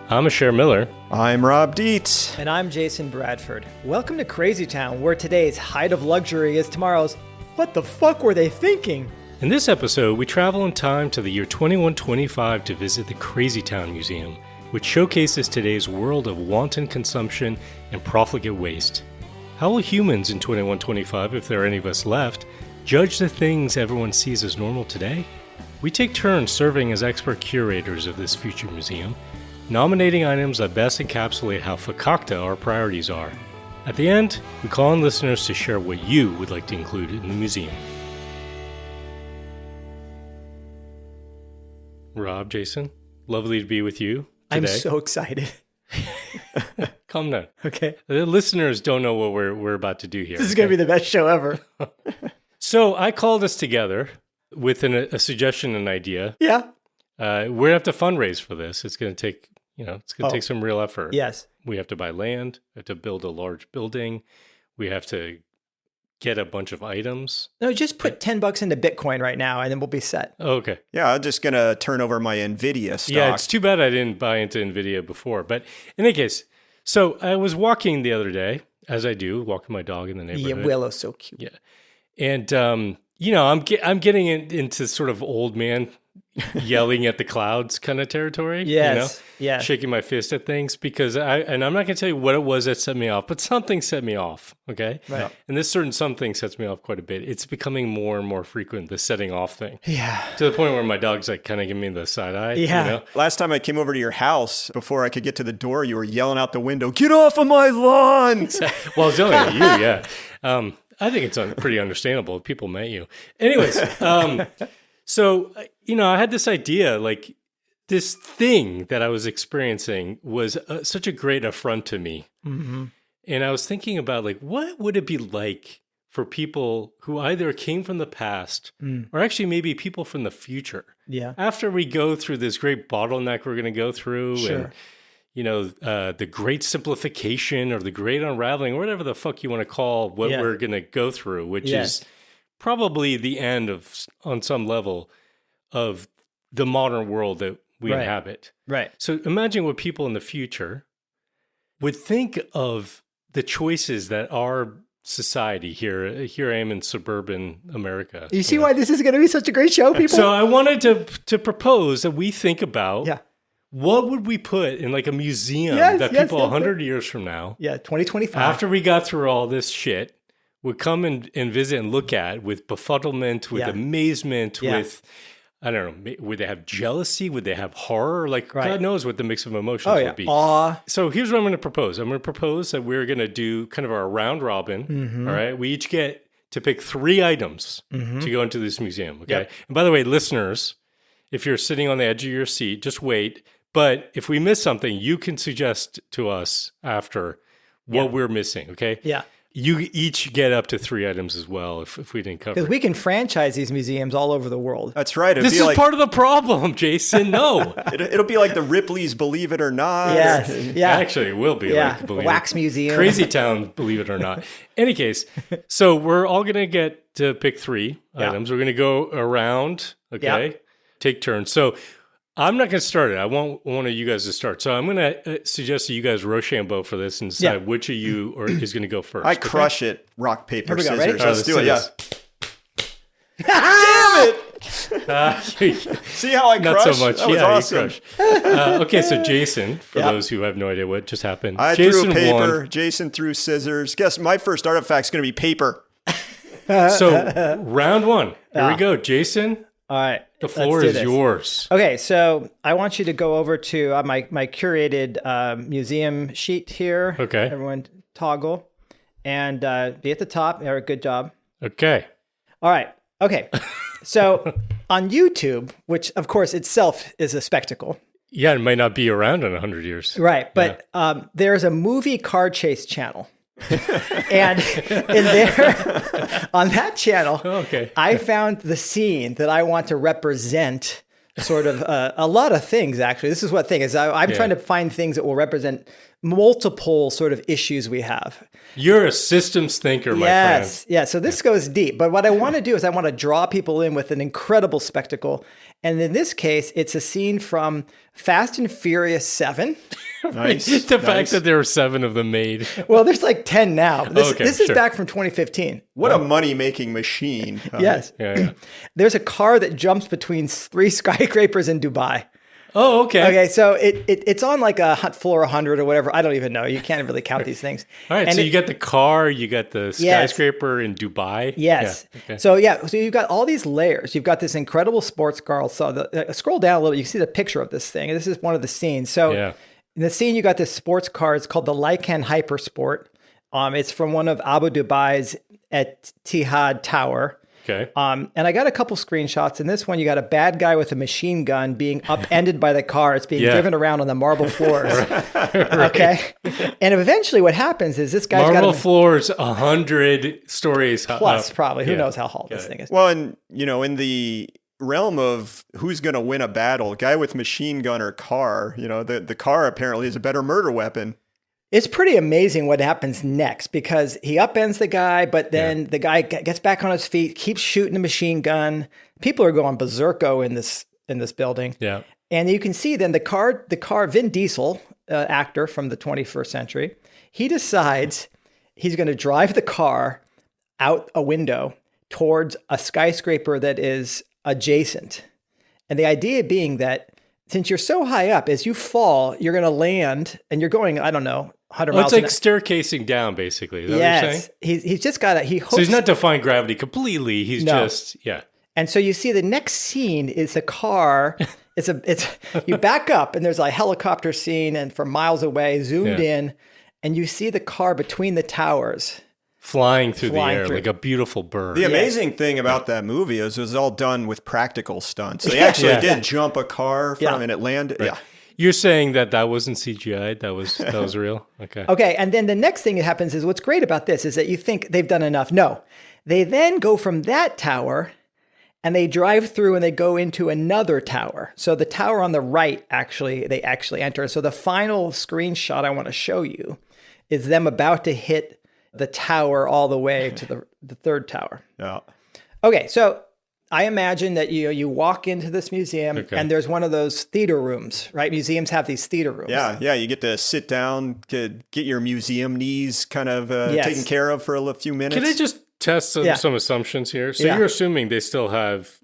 I'm Asher Miller. I'm Rob Dietz. And I'm Jason Bradford. Welcome to Crazy Town, where today's height of luxury is tomorrow's what the fuck were they thinking? In this episode, we travel in time to the year 2125 to visit the Crazy Town Museum, which showcases today's world of wanton consumption and profligate waste. How will humans in 2125, if there are any of us left, judge the things everyone sees as normal today? We take turns serving as expert curators of this future museum, nominating items that best encapsulate how fakakta our priorities are. At the end, we call on listeners to share what you would like to include in the museum. Rob, Jason, lovely to be with you today. I'm so excited. Calm down. Okay. The listeners don't know what we're about to do here. This is going to be the best show ever. So I called us together with a suggestion and idea. Yeah. We're going to have to fundraise for this. It's going to take, take some real effort. Yes. We have to buy land. We have to build a large building. We have to get a bunch of items. No, just put $10 into Bitcoin right now and then we'll be set. Oh, okay. Yeah, I'm just going to turn over my NVIDIA stock. Yeah, it's too bad I didn't buy into NVIDIA before. But in any case, so I was walking the other day, as I do, walking my dog in the neighborhood. Yeah, Willow's so cute. Yeah. And, I'm getting into sort of old man yelling at the clouds kind of territory. Yes. Yeah. Shaking my fist at things because I'm not going to tell you what it was that set me off, but something set me off. Okay. Right. And this certain something sets me off quite a bit. It's becoming more and more frequent, the setting off thing. Yeah. To the point where my dog's like kind of giving me the side eye. Yeah. Last time I came over to your house, before I could get to the door, you were yelling out the window, "Get off of my lawn!" Well, I was yelling at you, yeah. I think it's pretty understandable. People met you. Anyways, so, I had this idea, like this thing that I was experiencing was such a great affront to me. Mm-hmm. And I was thinking about, like, what would it be like for people who either came from the past or actually maybe people from the future? Yeah. After we go through this great bottleneck we're going to go through Sure. and, the great simplification or the great unraveling, or whatever the fuck you want to call what we're going to go through, which is probably the end of, on some level, of the modern world that we inhabit. Right. So imagine what people in the future would think of the choices that our society here I am in suburban America. You see why this is going to be such a great show, people? So I wanted to propose that we think about what would we put in like a museum that people 100 years from now, 2025, after we got through all this shit, would come and visit and look at with befuddlement, with amazement, with, I don't know, would they have jealousy? Would they have horror? Like, God knows what the mix of emotions would be. Awe. So here's what I'm going to propose. I'm going to propose that we're going to do kind of our round robin. Mm-hmm. All right. We each get to pick 3 items to go into this museum. Okay. Yep. And by the way, listeners, if you're sitting on the edge of your seat, just wait. But if we miss something, you can suggest to us after what we're missing. Okay. Yeah. You each get up to 3 items as well if we didn't cover Because it. we can franchise these museums all over the world. That's right. This is part of the problem, Jason. No. It'll be like the Ripley's Believe It or Not. Yes. Yeah. Actually, it will be like believe Wax it. Museum. Crazy Town, believe it or not. Any case, so we're all going to get to pick 3 items. We're going to go around, okay? Yeah. Take turns. So I'm not going to start it. I want one of you guys to start. So I'm going to suggest that you guys Rochambeau for this and decide which of you is going to go first. I crush it. Rock, paper, Here we go, scissors. ready? Let's do it. this. Damn it! See how I crushed? Not so much. That was awesome. You crushed. Okay, so Jason, for those who have no idea what just happened. Jason threw paper. won. Jason threw scissors. Guess my first artifact's going to be paper. So round 1. Here we go. Jason, All right. the floor is yours. Okay, so I want you to go over to my curated museum sheet here. Okay. Everyone toggle. And be at the top. Eric, good job. Okay. All right. Okay. So on YouTube, which of course itself is a spectacle. Yeah, it might not be around in 100 years. Right. But there's a movie car chase channel. And in there, on that channel, I found the scene that I want to represent sort of a lot of things, actually. This is what thing is. I'm trying to find things that will represent multiple sort of issues we have. You're a systems thinker, my friend. Yeah. So this goes deep. But what I want to do is I want to draw people in with an incredible spectacle And in this case, it's a scene from Fast and Furious 7. Nice. The fact that there were 7 of them made. Well, there's like 10 now. This is sure. back from 2015. What a money-making machine. Yes. Yeah. There's a car that jumps between 3 skyscrapers in Dubai. Oh, okay. Okay, so it's on like a floor 100 or whatever. I don't even know. You can't really count these things. All right, And so you got the car, you got the skyscraper in Dubai. Yes. Yeah, okay. So you've got all these layers. You've got this incredible sports car. So scroll down a little. You see the picture of this thing. This is one of the scenes. So in the scene, you got this sports car. It's called the Lycan Hypersport. It's from one of Abu Dubai's Etihad Tower. Okay. And I got a couple screenshots. In this one, you got a bad guy with a machine gun being upended by the car. It's being driven around on the marble floors. Right. Okay. And eventually what happens is this guy's marble got floors 100 stories plus up. probably. Who knows how tall this thing is. Well, and in the realm of who's going to win a battle, guy with machine gun or car, the car apparently is a better murder weapon. It's pretty amazing what happens next because he upends the guy, but then the guy gets back on his feet, keeps shooting the machine gun. People are going berserko in this building. Yeah. And you can see then the car, Vin Diesel, actor from the 21st century, he decides he's going to drive the car out a window towards a skyscraper that is adjacent. And the idea being that since you're so high up, as you fall, you're going to land and you're going, I don't know, 100 miles. It's like staircasing down, basically. Is that what you're saying? He's just got so he's not defying gravity completely. He's just. And so you see the next scene is a car. You back up and there's a helicopter scene and from miles away, zoomed in, and you see the car between the towers. Flying through the air like a beautiful bird. The amazing thing about that movie is it was all done with practical stunts. They actually did jump a car from and it landed. Right. Yeah. You're saying that wasn't CGI? That was real? Okay. Okay. And then the next thing that happens is what's great about this is that you think they've done enough. No. They then go from that tower and they drive through and they go into another tower. So the tower on the right, they actually enter. So the final screenshot I want to show you is them about to hit the tower all the way to the third tower. Yeah. Okay, so I imagine that you walk into this museum and there's one of those theater rooms, right? Museums have these theater rooms. Yeah. You get to sit down, to get your museum knees kind of taken care of for a few minutes. Can I just test some assumptions here? So you're assuming they still have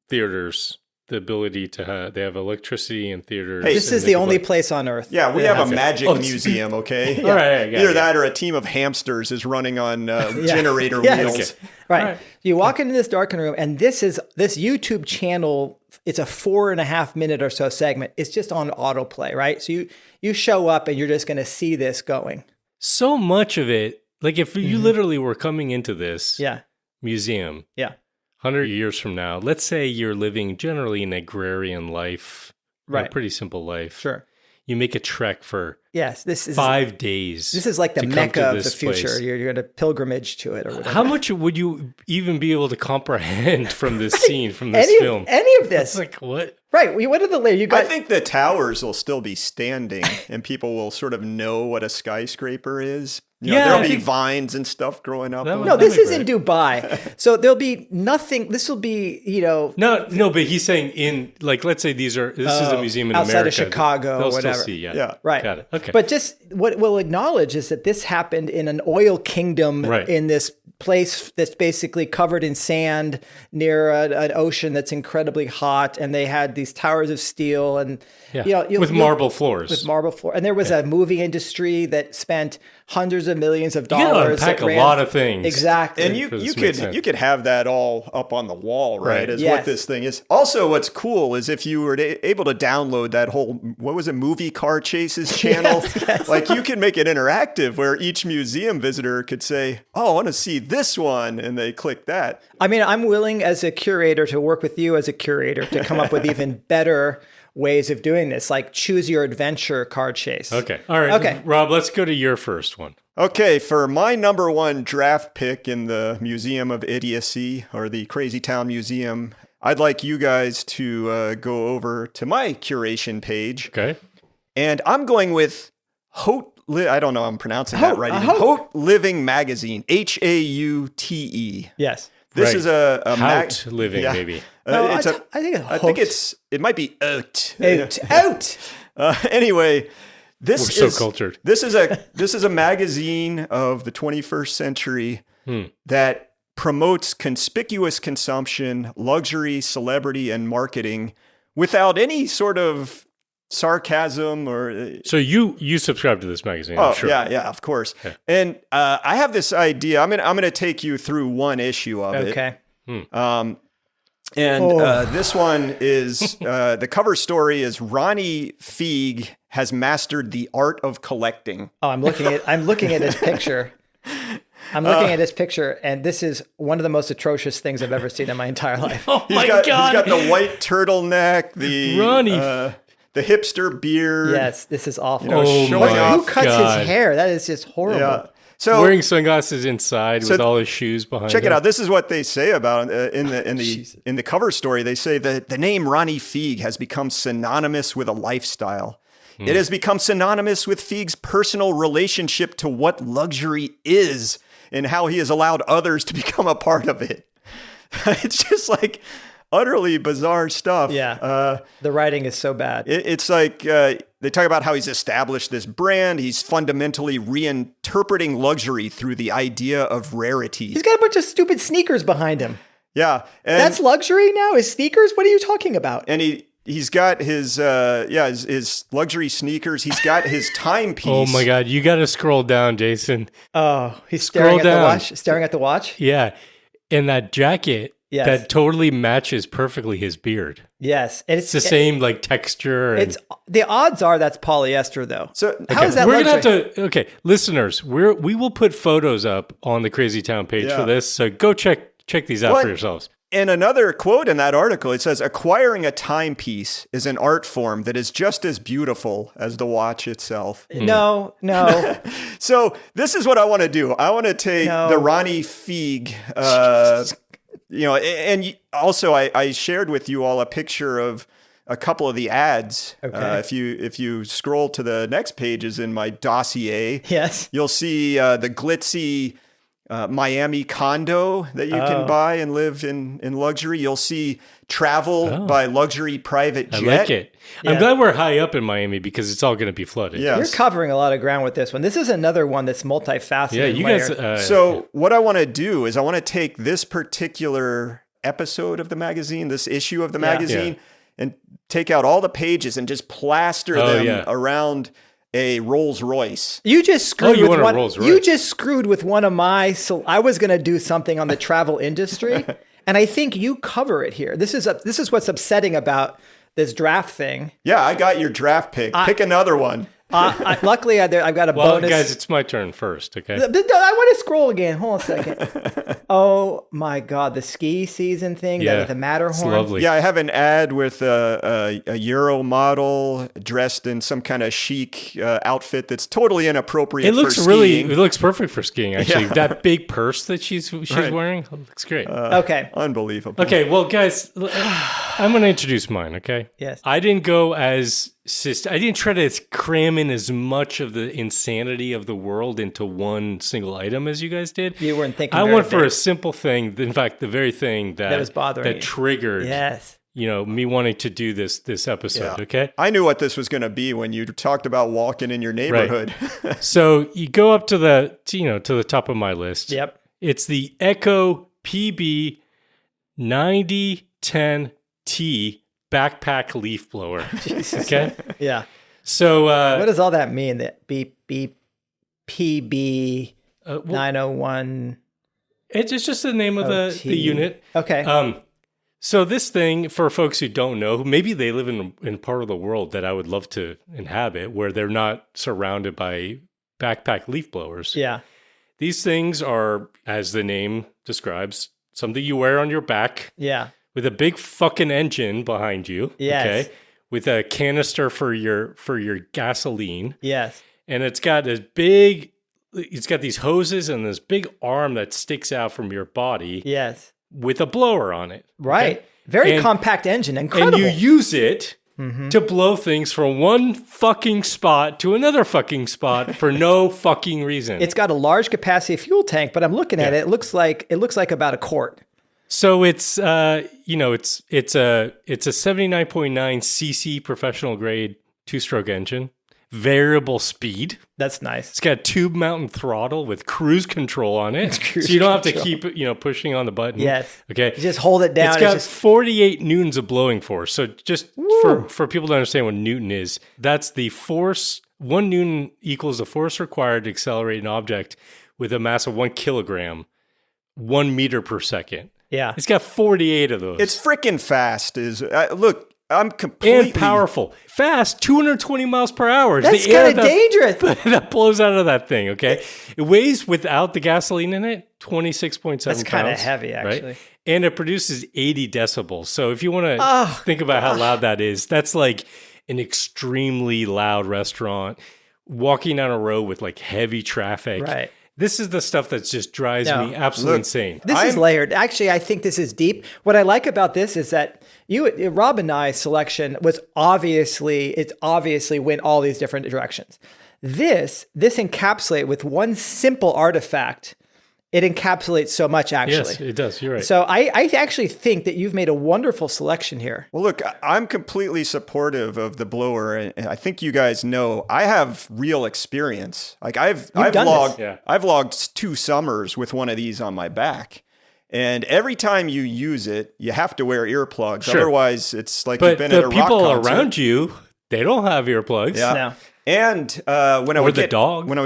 theaters, the ability to they have electricity and theaters. Hey, this is the only place on Earth. Yeah, we have a magic museum, okay? All right, either that or a team of hamsters is running on generator wheels. Okay. Right. You walk into this darkened room, and this YouTube channel. It's a 4.5 minute or so segment. It's just on autoplay, right? So you show up, and you're just going to see this going. So much of it, like if you literally were coming into this museum, 100 years from now, let's say you're living generally an agrarian life, a pretty simple life. Sure. You make a trek for this is 5 days. This is like the Mecca of the future. Place. You're going to pilgrimage to it or whatever. How much would you even be able to comprehend from this scene, from this film? Any of this. It's like, what? Right. What are the layers? I think the towers will still be standing and people will sort of know what a skyscraper is. There'll be vines and stuff growing up. No, this is in Dubai. So there'll be nothing. This will be, No, but he's saying let's say this is a museum in outside America. Of Chicago or whatever. Still see, right. Got it. Okay. But just what we'll acknowledge is that this happened in an oil kingdom in this place that's basically covered in sand near an ocean that's incredibly hot. And they had these towers of steel and, with marble floors. With marble floor. And there was a movie industry that spent hundreds of millions of dollars. You gotta unpack a lot of things. Exactly. And you could have that all up on the wall, right? What this thing is. Also, what's cool is if you were able to download that whole, what was it, movie car chases channel? Yes. Like you could make it interactive where each museum visitor could say, oh, I want to see this one. And they click that. I mean, I'm willing as a curator to work with you as a curator to come up with even better ways of doing this, like choose your adventure car chase. Okay. All right. Okay. Rob, let's go to your first one. Okay. For my number one draft pick in the Museum of Idiocy or the Crazy Town Museum, I'd like you guys to go over to my curation page. Okay. And I'm going with I don't know I'm pronouncing that right. Haute Living Magazine, Haute. Yes. This is a Haute Living, maybe. I think it might be out. Out. Anyway, We're so cultured. This is a magazine of the 21st century that promotes conspicuous consumption, luxury, celebrity, and marketing without any sort of sarcasm or. So you subscribe to this magazine? Oh, I'm sure. yeah, of course. Yeah. And I have this idea. I'm gonna take you through one issue of it. Okay. This one is the cover story is Ronnie Feig has mastered the art of collecting. Oh, I'm looking at his picture. I'm looking at his picture, and this is one of the most atrocious things I've ever seen in my entire life. Oh my God! He's God! got the white turtleneck, the hipster beard. Yes, this is awful. Who cuts his hair? That is just horrible. Yeah. So wearing sunglasses inside with all his shoes behind. Check it out. This is what they say about in the cover story. They say that the name Ronnie Feig has become synonymous with a lifestyle. It has become synonymous with Feig's personal relationship to what luxury is and how he has allowed others to become a part of it. It's just like utterly bizarre stuff. Yeah. The writing is so bad. It's like they talk about how he's established this brand. He's fundamentally reinterpreting luxury through the idea of rarity. He's got a bunch of stupid sneakers behind him. Yeah. That's luxury now? His sneakers? What are you talking about? And he's got his luxury sneakers. He's got his timepiece. Oh my God. You got to scroll down, Jason. Oh, he's staring at the watch? Yeah. And that jacket. Yes. That totally matches perfectly his beard. Yes. And it's the same like texture. The odds are that's polyester though. So how is that we're luxury? Gonna have to, okay, listeners, we will put photos up on the Crazy Town page for this. So go check these out for yourselves. And another quote in that article, it says, acquiring a timepiece is an art form that is just as beautiful as the watch itself. No. So this is what I want to do. I want to take the Ronnie Feig, and also I shared with you all a picture of a couple of the ads. Okay. If you scroll to the next pages in my dossier, yes, you'll see the glitzy Miami condo that you can buy and live in luxury. You'll see travel by luxury private jet. I like it. Yeah. I'm glad we're high up in Miami because it's all going to be flooded. Yes. You're covering a lot of ground with this one. This is another one that's multifaceted. Yeah, you guys. So what I want to do is I want to take this particular episode of the magazine, this issue of the magazine, and take out all the pages and just plaster them around a Rolls Royce. You just screwed with one. Rolls Royce. You just screwed with one of my. So I was going to do something on the travel industry, and I think you cover it here. This is what's upsetting about this draft thing. Yeah, I got your draft pick. Pick another one. Luckily, I've got a bonus. Well, guys, it's my turn first, okay? I want to scroll again. Hold on a second. Oh, my God. The ski season thing, the Matterhorn. It's lovely. Yeah, I have an ad with a Euro model dressed in some kind of chic outfit that's totally inappropriate for skiing. It looks perfect for skiing, actually. Yeah. That big purse that she's wearing looks great. Okay. Unbelievable. Okay, well, guys, I'm going to introduce mine, okay? Yes. I didn't go as... I didn't try to cram in as much of the insanity of the world into one single item as you guys did. You weren't thinking. I went for a simple thing. In fact, the very thing that was bothering that triggered. Yes. Me wanting to do this episode. Yeah. Okay. I knew what this was going to be when you talked about walking in your neighborhood. Right. So you go up to the top of my list. Yep. It's the Echo PB 9010T. Backpack leaf blower. Jesus. Okay. Yeah. So what does all that mean? That PB 901. It's just the name of the unit. Okay. So this thing, for folks who don't know, maybe they live in part of the world that I would love to inhabit, where they're not surrounded by backpack leaf blowers. Yeah. These things are, as the name describes, something you wear on your back. Yeah. With a big fucking engine behind you. Yes. Okay. With a canister for your gasoline. Yes. And it's got these hoses and this big arm that sticks out from your body. Yes. With a blower on it. Right. Okay? Very compact engine. Incredible. And you use it to blow things from one fucking spot to another fucking spot for no fucking reason. It's got a large capacity fuel tank, but I'm looking at it. It looks like about a quart. So it's it's a 79.9 cc professional grade 2-stroke engine, variable speed. That's nice. It's got a tube mounted throttle with cruise control on it, so you don't have to keep pushing on the button. Yes. Okay. You just hold it down. It's got 48 newtons of blowing force. So just for people to understand what Newton is, that's the force. 1 Newton equals the force required to accelerate an object with a mass of 1 kilogram, 1 meter per second. Yeah. It's got 48 of those. It's freaking fast. Look, I'm completely... And powerful. Fast, 220 miles per hour. That's kind of dangerous. That blows out of that thing, okay? It weighs, without the gasoline in it, 26.7 pounds. That's kind of heavy, actually. Right? And it produces 80 decibels. So if you want to think about how loud that is, that's like an extremely loud restaurant, walking down a road with like heavy traffic. Right. This is the stuff that just drives me absolutely insane. This is layered. Actually, I think this is deep. What I like about this is that Rob and I's selection was obviously went all these different directions. This encapsulate with one simple artifact, it encapsulates so much, actually. Yes, it does. You're right. So I actually think that you've made a wonderful selection here. Well, look, I'm completely supportive of the blower, and I think you guys know I have real experience. Like I've logged 2 summers with one of these on my back. And every time you use it, you have to wear earplugs. Sure. Otherwise, it's like you've been at a rock concert. But the people around you, they don't have earplugs. Yeah. No. And when I would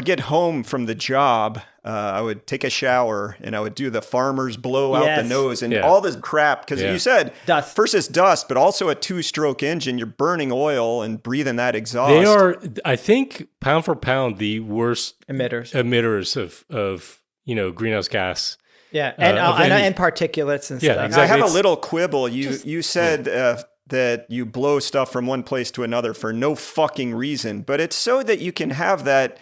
get home from the job, I would take a shower and I would do the farmer's blow out the nose and all this crap. Because you said dust. First it's dust, but also a 2-stroke engine. You're burning oil and breathing that exhaust. They are, I think, pound for pound, the worst emitters of greenhouse gas. Yeah, and particulates and stuff. Exactly. I have a little quibble. You said that you blow stuff from one place to another for no fucking reason, but it's so that you can have that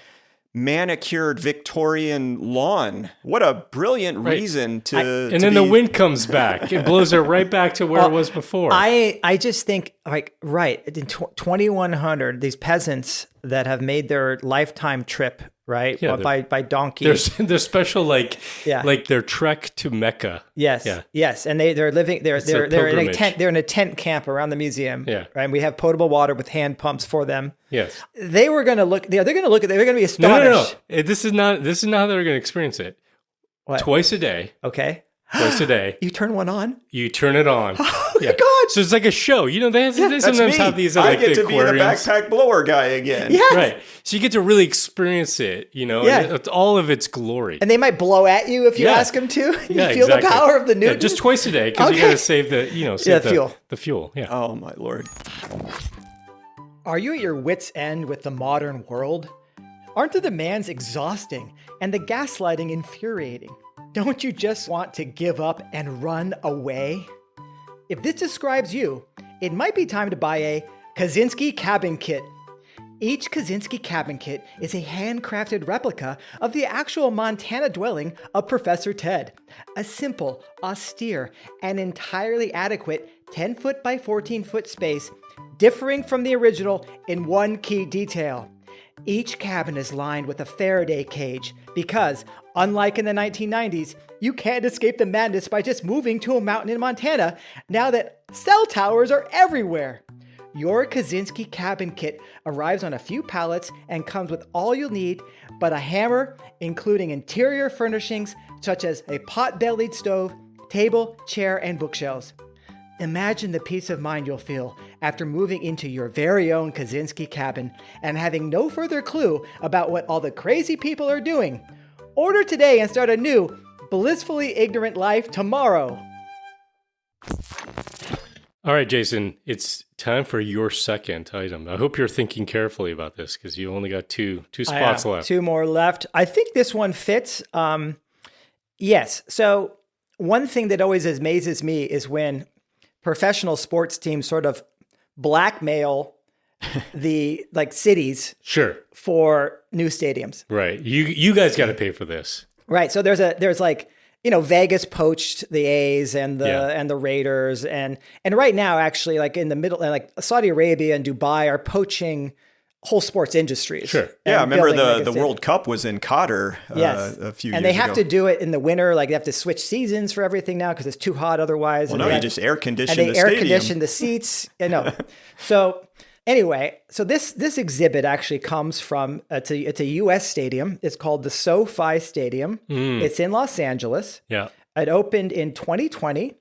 manicured Victorian lawn. What a brilliant reason the wind comes back. It blows it right back to where it was before. I just think, in 2100, these peasants that have made their lifetime trip, by donkey. There's special their trek to Mecca. Yes, and they're living. They're in a tent. They're in a tent camp around the museum. Yeah, right. And we have potable water with hand pumps for them. Yes, they were going to look. They're going to look at. They're going to be astonished. No. This is not how they're going to experience it. What? Twice a day. Okay. Twice a day. You turn one on? You turn it on. Oh, my God. So it's like a show. They sometimes have these I like get to aquariums. be the backpack blower guy again. Yes. Right. So you get to really experience it, and it's all of its glory. And they might blow at you if you ask them to. You feel the power of the Newton. Yeah, just twice a day because you got to save the, fuel. The fuel. Yeah. Oh, my Lord. Are you at your wit's end with the modern world? Aren't the demands exhausting and the gaslighting infuriating? Don't you just want to give up and run away? If this describes you, it might be time to buy a Kaczynski cabin kit. Each Kaczynski cabin kit is a handcrafted replica of the actual Montana dwelling of Professor Ted. A simple, austere, and entirely adequate 10-foot by 14-foot space, differing from the original in one key detail. Each cabin is lined with a Faraday cage because, unlike in the 1990s, you can't escape the madness by just moving to a mountain in Montana now that cell towers are everywhere. Your Kaczynski cabin kit arrives on a few pallets and comes with all you'll need but a hammer, including interior furnishings such as a pot-bellied stove, table, chair, and bookshelves. Imagine the peace of mind you'll feel after moving into your very own Kaczynski cabin and having no further clue about what all the crazy people are doing. Order today and start a new, blissfully ignorant life tomorrow. All right, Jason, it's time for your second item. I hope you're thinking carefully about this because you only got two spots left. 2 more left. I think this one fits. Yes. So one thing that always amazes me is when professional sports teams sort of blackmail the cities for new stadiums. Right. You guys got to pay for this. Right. So there's Vegas poached the A's and the Raiders and right now actually in the middle Saudi Arabia and Dubai are poaching whole sports industries. Sure. Yeah, I remember the World Cup was in Qatar a few years ago. And they have to do it in the winter. Like they have to switch seasons for everything now because it's too hot otherwise. Well, no, you just air condition the stadium. And they air condition the seats. So anyway, so this exhibit actually comes from, it's a U.S. stadium. It's called the SoFi Stadium. It's in Los Angeles. Yeah. It opened in 2020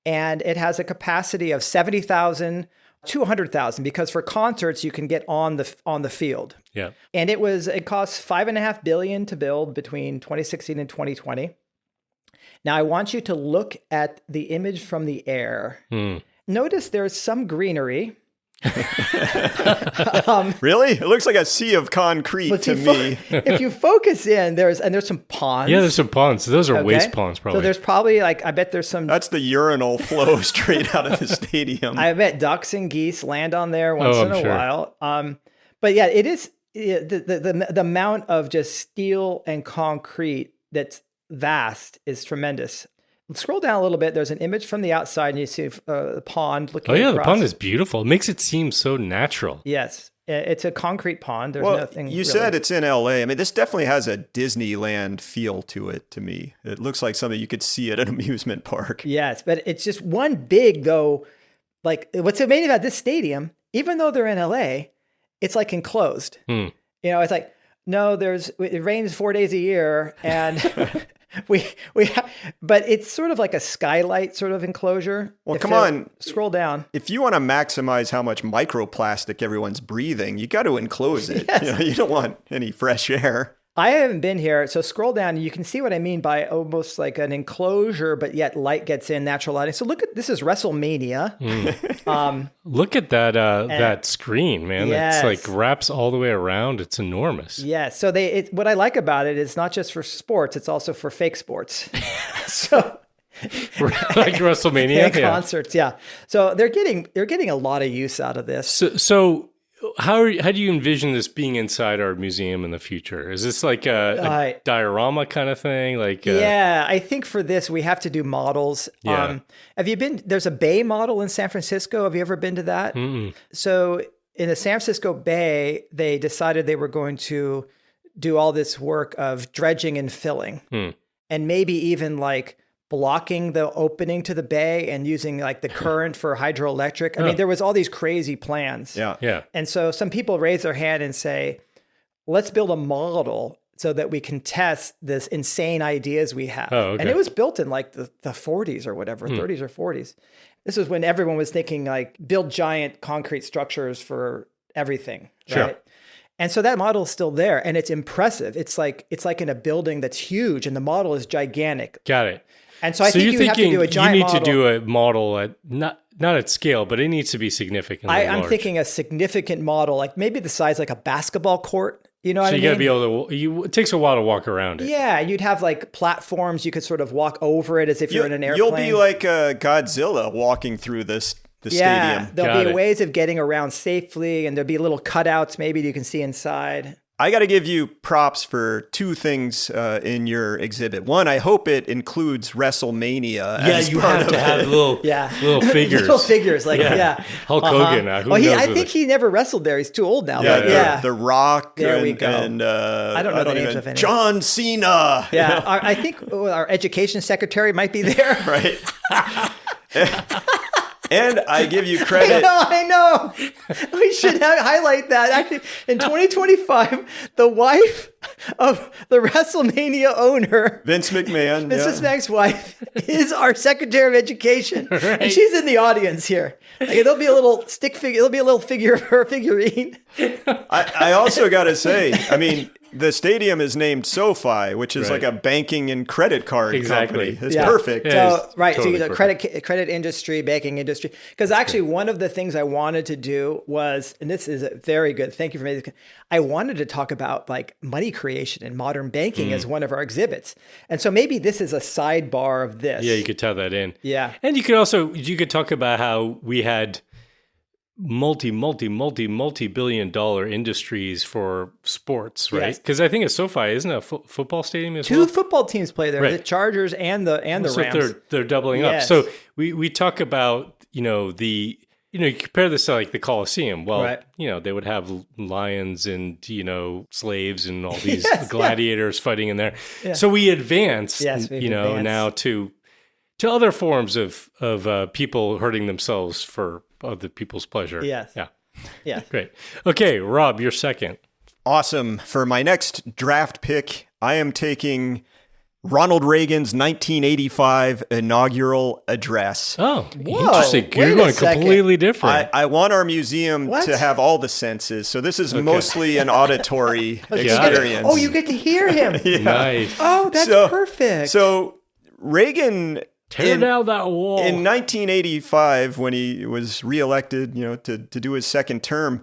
and it has a capacity of 70,000 to 100,000 because for concerts you can get on the field. Yeah. And it cost $5.5 billion to build between 2016 and 2020. Now I want you to look at the image from the air. Notice there's some greenery. Really? It looks like a sea of concrete to me. If you focus in, there's some ponds. Yeah, there's some ponds. Those are waste ponds, probably. So there's probably I bet there's some. That's the urinal flow straight out of the stadium. I bet ducks and geese land on there once in a while. But yeah, it is the amount of just steel and concrete that's vast is tremendous. Scroll down a little bit. There's an image from the outside, and you see a pond looking across. The pond is beautiful. It makes it seem so natural. Yes. It's a concrete pond. There's nothing. You said it's in LA. I mean, this definitely has a Disneyland feel to it to me. It looks like something you could see at an amusement park. Yes, but it's just one big, though. Like, what's amazing about this stadium, even though they're in LA, it's like enclosed. It's like, no, it rains 4 days a year, and but it's sort of like a skylight sort of enclosure. Well, come on. Scroll down. If you want to maximize how much microplastic everyone's breathing, you got to enclose it. Yes. You don't want any fresh air. I haven't been here, so scroll down and you can see what I mean by almost like an enclosure, but yet light gets in, natural lighting. So this is WrestleMania. Look at that screen, man. Yes. It's like wraps all the way around. It's enormous. Yes. So what I like about it is not just for sports, it's also for fake sports. So like WrestleMania and concerts, yeah. So they're getting a lot of use out of this. So how do you envision this being inside our museum in the future? Is this like a diorama kind of thing? I think for this we have to do models. Yeah. Have you been? There's a Bay model in San Francisco. Have you ever been to that? Mm-mm. So in the San Francisco Bay, they decided they were going to do all this work of dredging and filling, and maybe even like blocking the opening to the bay and using like the current for hydroelectric. I mean, there was all these crazy plans. Yeah. And so some people raise their hand and say, let's build a model so that we can test this insane ideas we have. Oh, okay. And it was built in like the 40s or whatever, 30s or 40s. This was when everyone was thinking like build giant concrete structures for everything. Sure. Right? And so that model is still there and it's impressive. It's like in a building that's huge and the model is gigantic. Got it. And so I think you have to do a giant model. You need to do a model at not at scale, but it needs to be significantly large. I'm thinking a significant model, like maybe the size like a basketball court. You know what I mean? So you got to be able to. It takes a while to walk around it. Yeah, you'd have like platforms. You could sort of walk over it as if you're in an airplane. You'll be like Godzilla walking through the stadium. Yeah, there'll be ways of getting around safely, and there'll be little cutouts maybe you can see inside. I got to give you props for two things in your exhibit. One, I hope it includes WrestleMania. Yeah, you have to have little figures. Little figures, like, Hulk Hogan. I think he never wrestled there. He's too old now. Yeah, The Rock. There we go. And I don't know the names of any. John Cena. Yeah, I think our education secretary might be there. Right. And I give you credit. I know. We should highlight that. Actually, in 2025, the wife of the WrestleMania owner, Vince McMahon, McMahon's wife, is our Secretary of Education, right. And she's in the audience here. Like, there'll be a little stick figure. There'll be a little figure of her figurine. I also got to say, I mean, the stadium is named SoFi, which is like a banking and credit card company. It's perfect. Yeah, so you know, credit industry, banking industry. Because actually, one of the things I wanted to do was, and this is very good. Thank you for making. I wanted to talk about like money creation and modern banking as one of our exhibits, and so maybe this is a sidebar of this. Yeah, you could tie that in. Yeah, and you could talk about how we had multi-billion-dollar industries for sports, right? Because I think at SoFi isn't a football stadium as well. Two football teams play there, the Chargers and the Rams. They're doubling up. So we talk about you compare this to like the Colosseum. Well, right. They would have lions and, slaves and all these gladiators fighting in there. Yeah. So we advanced, advanced. Now to other forms of people hurting themselves for other people's pleasure. Yes. Yeah. Yeah. Great. Okay, Rob, you're second. Awesome. For my next draft pick, I am taking Ronald Reagan's 1985 inaugural address. Oh, interesting. You're going completely different. I want our museum to have all the senses. So this is mostly an auditory experience. Oh, you get to hear him. Yeah. Nice. Oh, that's perfect. So Reagan... Tear down that wall. In 1985, when he was reelected, to do his second term,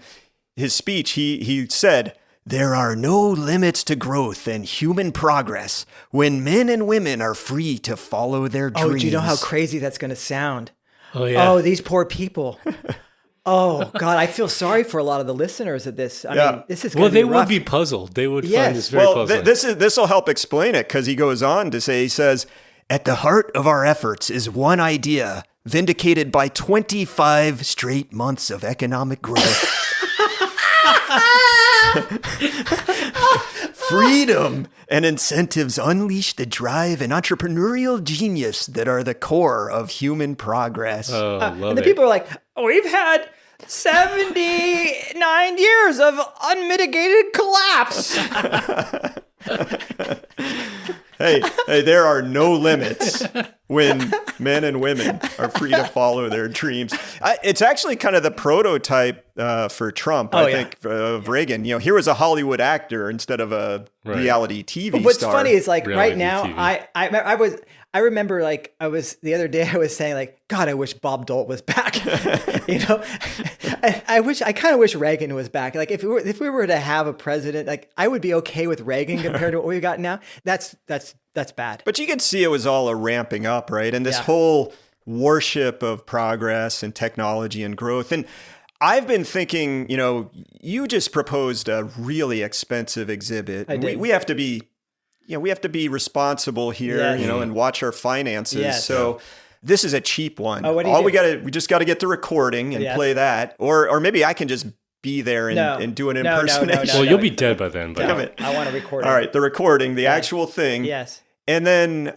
his speech, he said, "There are no limits to growth and human progress when men and women are free to follow their dreams." Oh, do you know how crazy that's going to sound? Oh, yeah. Oh, these poor people. Oh, God, I feel sorry for a lot of the listeners of this. I mean, this is going to be rough. Well, they would be puzzled. They would find this very puzzling. This will help explain it, because he goes on to say, he says, "At the heart of our efforts is one idea, vindicated by 25 straight months of economic growth. Freedom and incentives unleash the drive and entrepreneurial genius that are the core of human progress." Oh, love and the people are like, "We've had 79 years of unmitigated collapse." Hey, there are no limits when men and women are free to follow their dreams. It's actually kind of the prototype for Trump, I think, of Reagan. Here was a Hollywood actor instead of a reality TV star. What's funny is right now, I remember the other day I was saying like, God, I wish Bob Dole was back. I kind of wish Reagan was back. Like if we were to have a president, like I would be okay with Reagan compared to what we got now. That's bad. But you could see it was all a ramping up, right? And this whole worship of progress and technology and growth. And I've been thinking, you just proposed a really expensive exhibit. I did. We have to be we have to be responsible here, and watch our finances. Yes. So this is a cheap one. Oh, what do you do? We just got to get the recording and play that. Or maybe I can just be there and do an impersonation. Well, you'll be dead by then. But damn it. I want to record it. All right, the recording, the actual thing. Yes. And then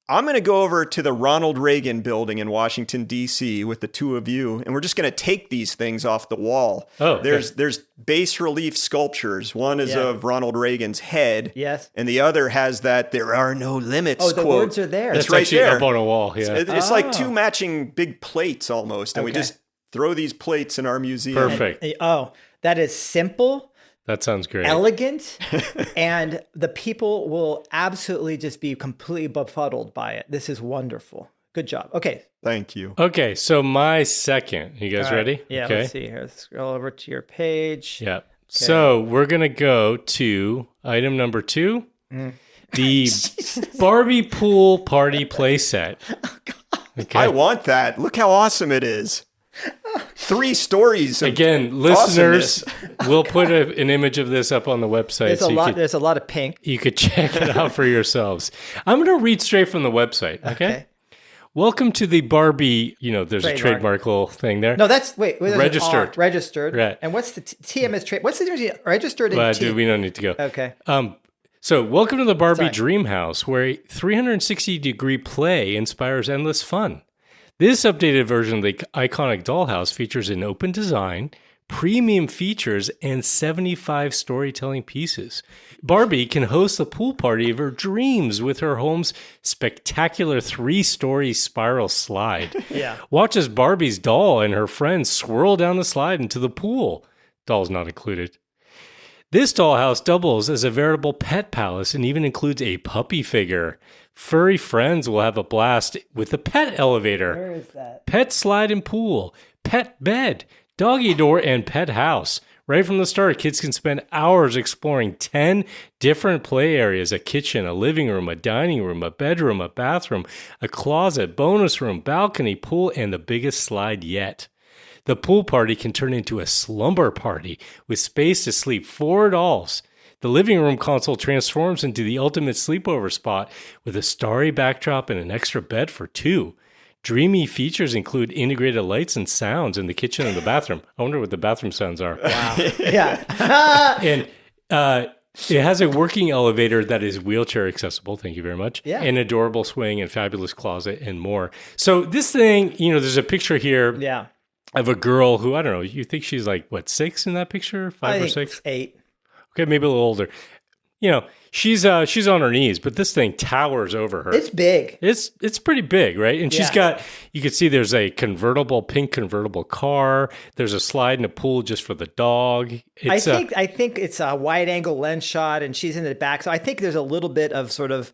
I'm going to go over to the Ronald Reagan building in Washington, D.C. with the two of you, and we're just going to take these things off the wall. Oh, There's bas relief sculptures. One is of Ronald Reagan's head. Yes. And the other has that "there are no limits" quote. The words are there. It's right there. Up on a wall, yeah. It's like two matching big plates almost, and we just throw these plates in our museum. Perfect. That is simple. That sounds great. Elegant, and the people will absolutely just be completely befuddled by it. This is wonderful. Good job. Okay. Thank you. Okay, so my second. You guys ready? Yeah, okay. Let's see here. Scroll over to your page. Yeah. Okay. So we're going to go to item number 2, the Barbie pool party playset. Oh, God. Okay. I want that. Look how awesome it is. 3 stories. Again, listeners, we'll put an image of this up on the website. There's a lot of pink. You could check it out for yourselves. I'm going to read straight from the website. Okay. Welcome to the Barbie. There's a trademark little thing there. No, that's registered. Registered. Right. And what's the TM is trade? What's the difference between registered and T? Dude, we don't need to go. Okay. So welcome to the Barbie Dream House, where a 360-degree play inspires endless fun. This updated version of the iconic dollhouse features an open design, premium features, and 75 storytelling pieces. Barbie can host the pool party of her dreams with her home's spectacular 3-story spiral slide. Yeah. Watch as Barbie's doll and her friends swirl down the slide into the pool. Doll's not included. This dollhouse doubles as a veritable pet palace and even includes a puppy figure. Furry friends will have a blast with the pet elevator. Where is that? Pet slide and pool, pet bed, doggy door, and pet house. Right from the start, kids can spend hours exploring 10 different play areas: a kitchen, a living room, a dining room, a bedroom, a bathroom, a closet, bonus room, balcony, pool, and the biggest slide yet. The pool party can turn into a slumber party with space to sleep 4 dolls. The living room console transforms into the ultimate sleepover spot with a starry backdrop and an extra bed for 2. Dreamy features include integrated lights and sounds in the kitchen and the bathroom. I wonder what the bathroom sounds are. Wow. Yeah. And it has a working elevator that is wheelchair accessible. Thank you very much. Yeah. An adorable swing and fabulous closet and more. So this thing, there's a picture here of a girl who, I don't know, you think she's like, what, 6 in that picture? 5 or 6? 8. Okay, maybe a little older. She's on her knees, but this thing towers over her. It's big. It's pretty big, right? And she's got, you can see there's a pink convertible car. There's a slide and a pool just for the dog. I think it's a wide angle lens shot and she's in the back. So I think there's a little bit of sort of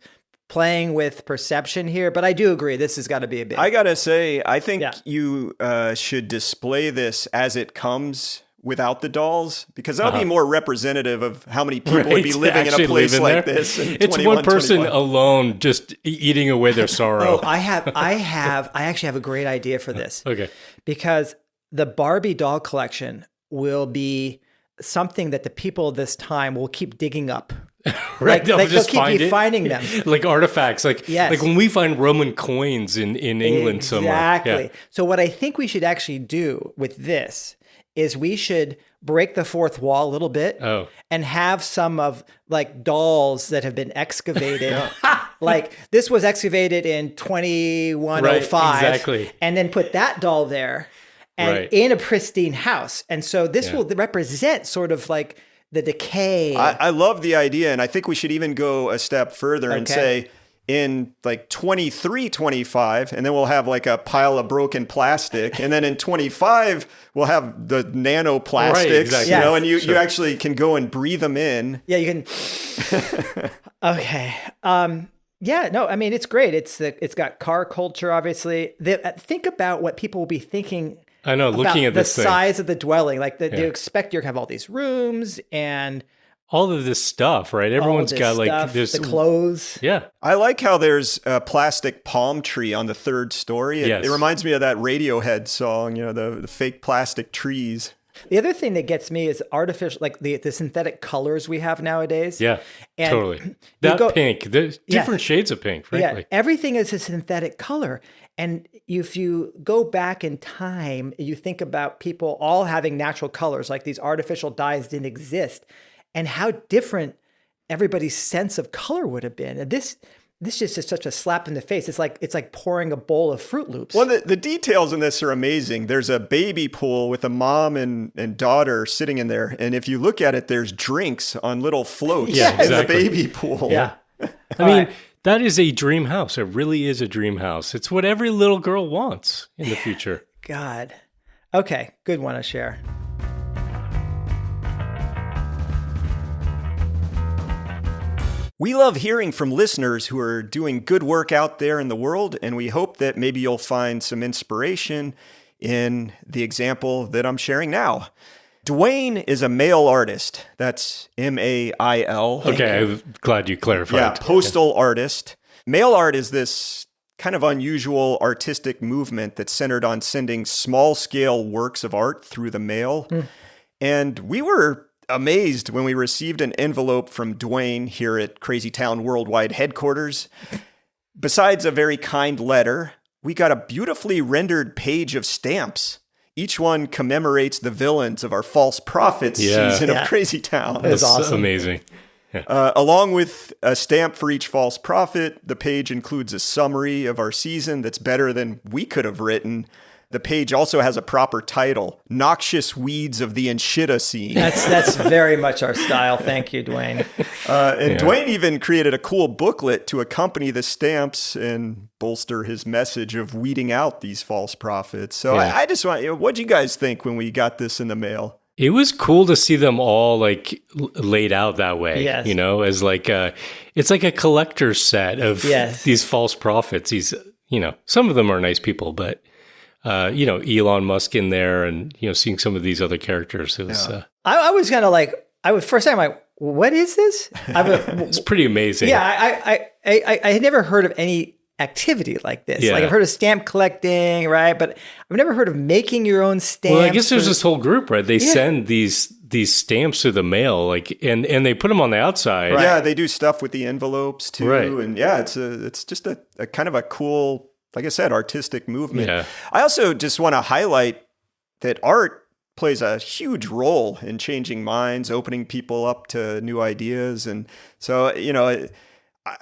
playing with perception here, but I do agree this has got to be a big. I got to say, I think you should display this as it comes without the dolls, because that'll be more representative of how many people would be living in a place like this. It's one person alone just eating away their sorrow. I actually have a great idea for this. Okay. Because the Barbie doll collection will be something that the people of this time will keep digging up. Right. They'll keep finding them. Like artifacts. Like when we find Roman coins in England somewhere. Exactly. Yeah. So what I think we should actually do with this is we should break the fourth wall a little bit and have some of like dolls that have been excavated. Like this was excavated in 2105. Right, exactly. And then put that doll there and in a pristine house. And so this will represent sort of like the decay. I love the idea. And I think we should even go a step further and say, in like 2325, and then we'll have like a pile of broken plastic. And then in 25, we'll have the nanoplastics, right, exactly. And you actually can go and breathe them in. Yeah, you can. Okay. I mean, it's great. It's got car culture, obviously. Think about what people will be thinking. I know, looking at this the size of the dwelling. Like they expect you're going to have all these rooms and all of this stuff, right? Everyone's got like this. The clothes. Yeah. I like how there's a plastic palm tree on the 3rd story. It reminds me of that Radiohead song, the fake plastic trees. The other thing that gets me is artificial, like the synthetic colors we have nowadays. Yeah, and totally. That pink, there's different shades of pink, frankly. Yeah, everything is a synthetic color. And if you go back in time, you think about people all having natural colors, like these artificial dyes didn't exist. And how different everybody's sense of color would have been. And this just is such a slap in the face. It's like pouring a bowl of Fruit Loops. Well, the details in this are amazing. There's a baby pool with a mom and daughter sitting in there. And if you look at it, there's drinks on little floats in the baby pool. Yeah. I mean, that is a dream house. It really is a dream house. It's what every little girl wants in the future. God. Okay, good one to share. We love hearing from listeners who are doing good work out there in the world, and we hope that maybe you'll find some inspiration in the example that I'm sharing now. Dwayne is a mail artist. That's M-A-I-L. Okay, I'm glad you clarified. Yeah, postal artist. Mail art is this kind of unusual artistic movement that's centered on sending small-scale works of art through the mail. And we were amazed when we received an envelope from Dwayne here at Crazy Town Worldwide headquarters. Besides a very kind letter, we got a beautifully rendered page of stamps. Each one commemorates the villains of our False Prophets season of Crazy Town. That's awesome. Amazing. Yeah. Along with a stamp for each false prophet, the page includes a summary of our season that's better than we could have written. The page also has a proper title, Noxious Weeds of the Enshita Scene. That's very much our style. Thank you, Dwayne. Dwayne even created a cool booklet to accompany the stamps and bolster his message of weeding out these false prophets. So I just want, what'd you guys think when we got this in the mail? It was cool to see them all like laid out that way, as like it's like a collector's set of these false prophets. These, some of them are nice people, but Elon Musk in there and, seeing some of these other characters. It was, I was kind of first time I'm like, what is this? It's pretty amazing. Yeah. I had never heard of any activity like this. Like I've heard of stamp collecting, right? But I've never heard of making your own stamps. Well, I guess there's this whole group, right? They send these stamps through the mail, and they put them on the outside. Right. Yeah, they do stuff with the envelopes too. Right. And it's just a kind of a cool like I said, artistic movement. Yeah. I also just want to highlight that art plays a huge role in changing minds, opening people up to new ideas. And so,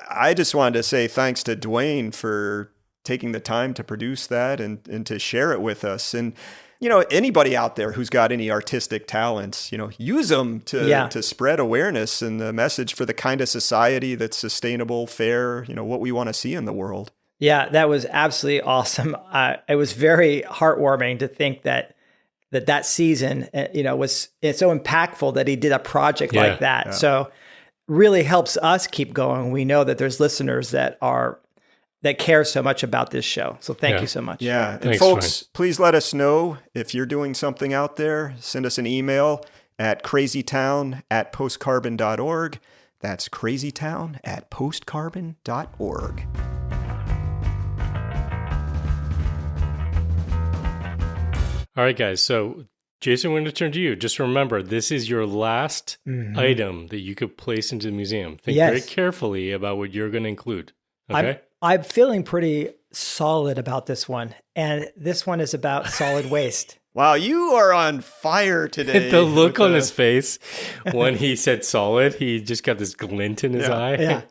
I just wanted to say thanks to Dwayne for taking the time to produce that and to share it with us. And, anybody out there who's got any artistic talents, use them to spread awareness and the message for the kind of society that's sustainable, fair, what we want to see in the world. Yeah, that was absolutely awesome. It was very heartwarming to think that season, was so impactful that he did a project like that. Yeah. So really helps us keep going. We know that there's listeners that care so much about this show. So thank you so much. Yeah. And thanks, folks, please let us know if you're doing something out there. Send us an email at crazytown@postcarbon.org. That's crazytown@postcarbon.org. All right, guys. So, Jason, we're going to turn to you. Just remember, this is your last item that you could place into the museum. Think very carefully about what you're going to include. Okay? I'm feeling pretty solid about this one. And this one is about solid waste. Wow, you are on fire today. The look on his face when he said solid, he just got this glint in his eye.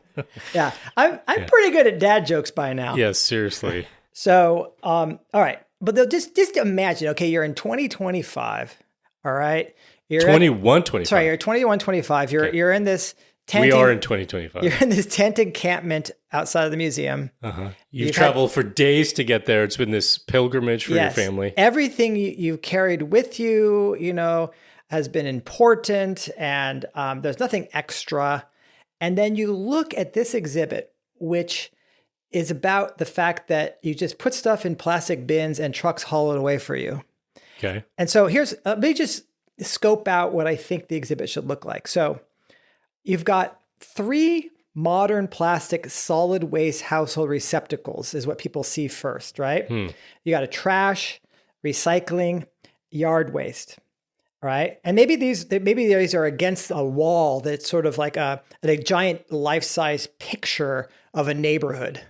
Yeah. I'm pretty good at dad jokes by now. Yes, seriously. So, all right. But just imagine, okay, you're in 2025, all right? You're 2125. Sorry, you're 2125. You're in this tent. We are in 2025. You're in this tent encampment outside of the museum. Uh-huh. You've traveled for days to get there. It's been this pilgrimage for your family. Everything you've carried with you, has been important, and there's nothing extra. And then you look at this exhibit, which is about the fact that you just put stuff in plastic bins and trucks haul it away for you. Okay. And so let me just scope out what I think the exhibit should look like. So you've got 3 modern plastic solid waste household receptacles is what people see first, right? You got a trash, recycling, yard waste. Right. And maybe these are against a wall that's sort of like a giant life-size picture of a neighborhood.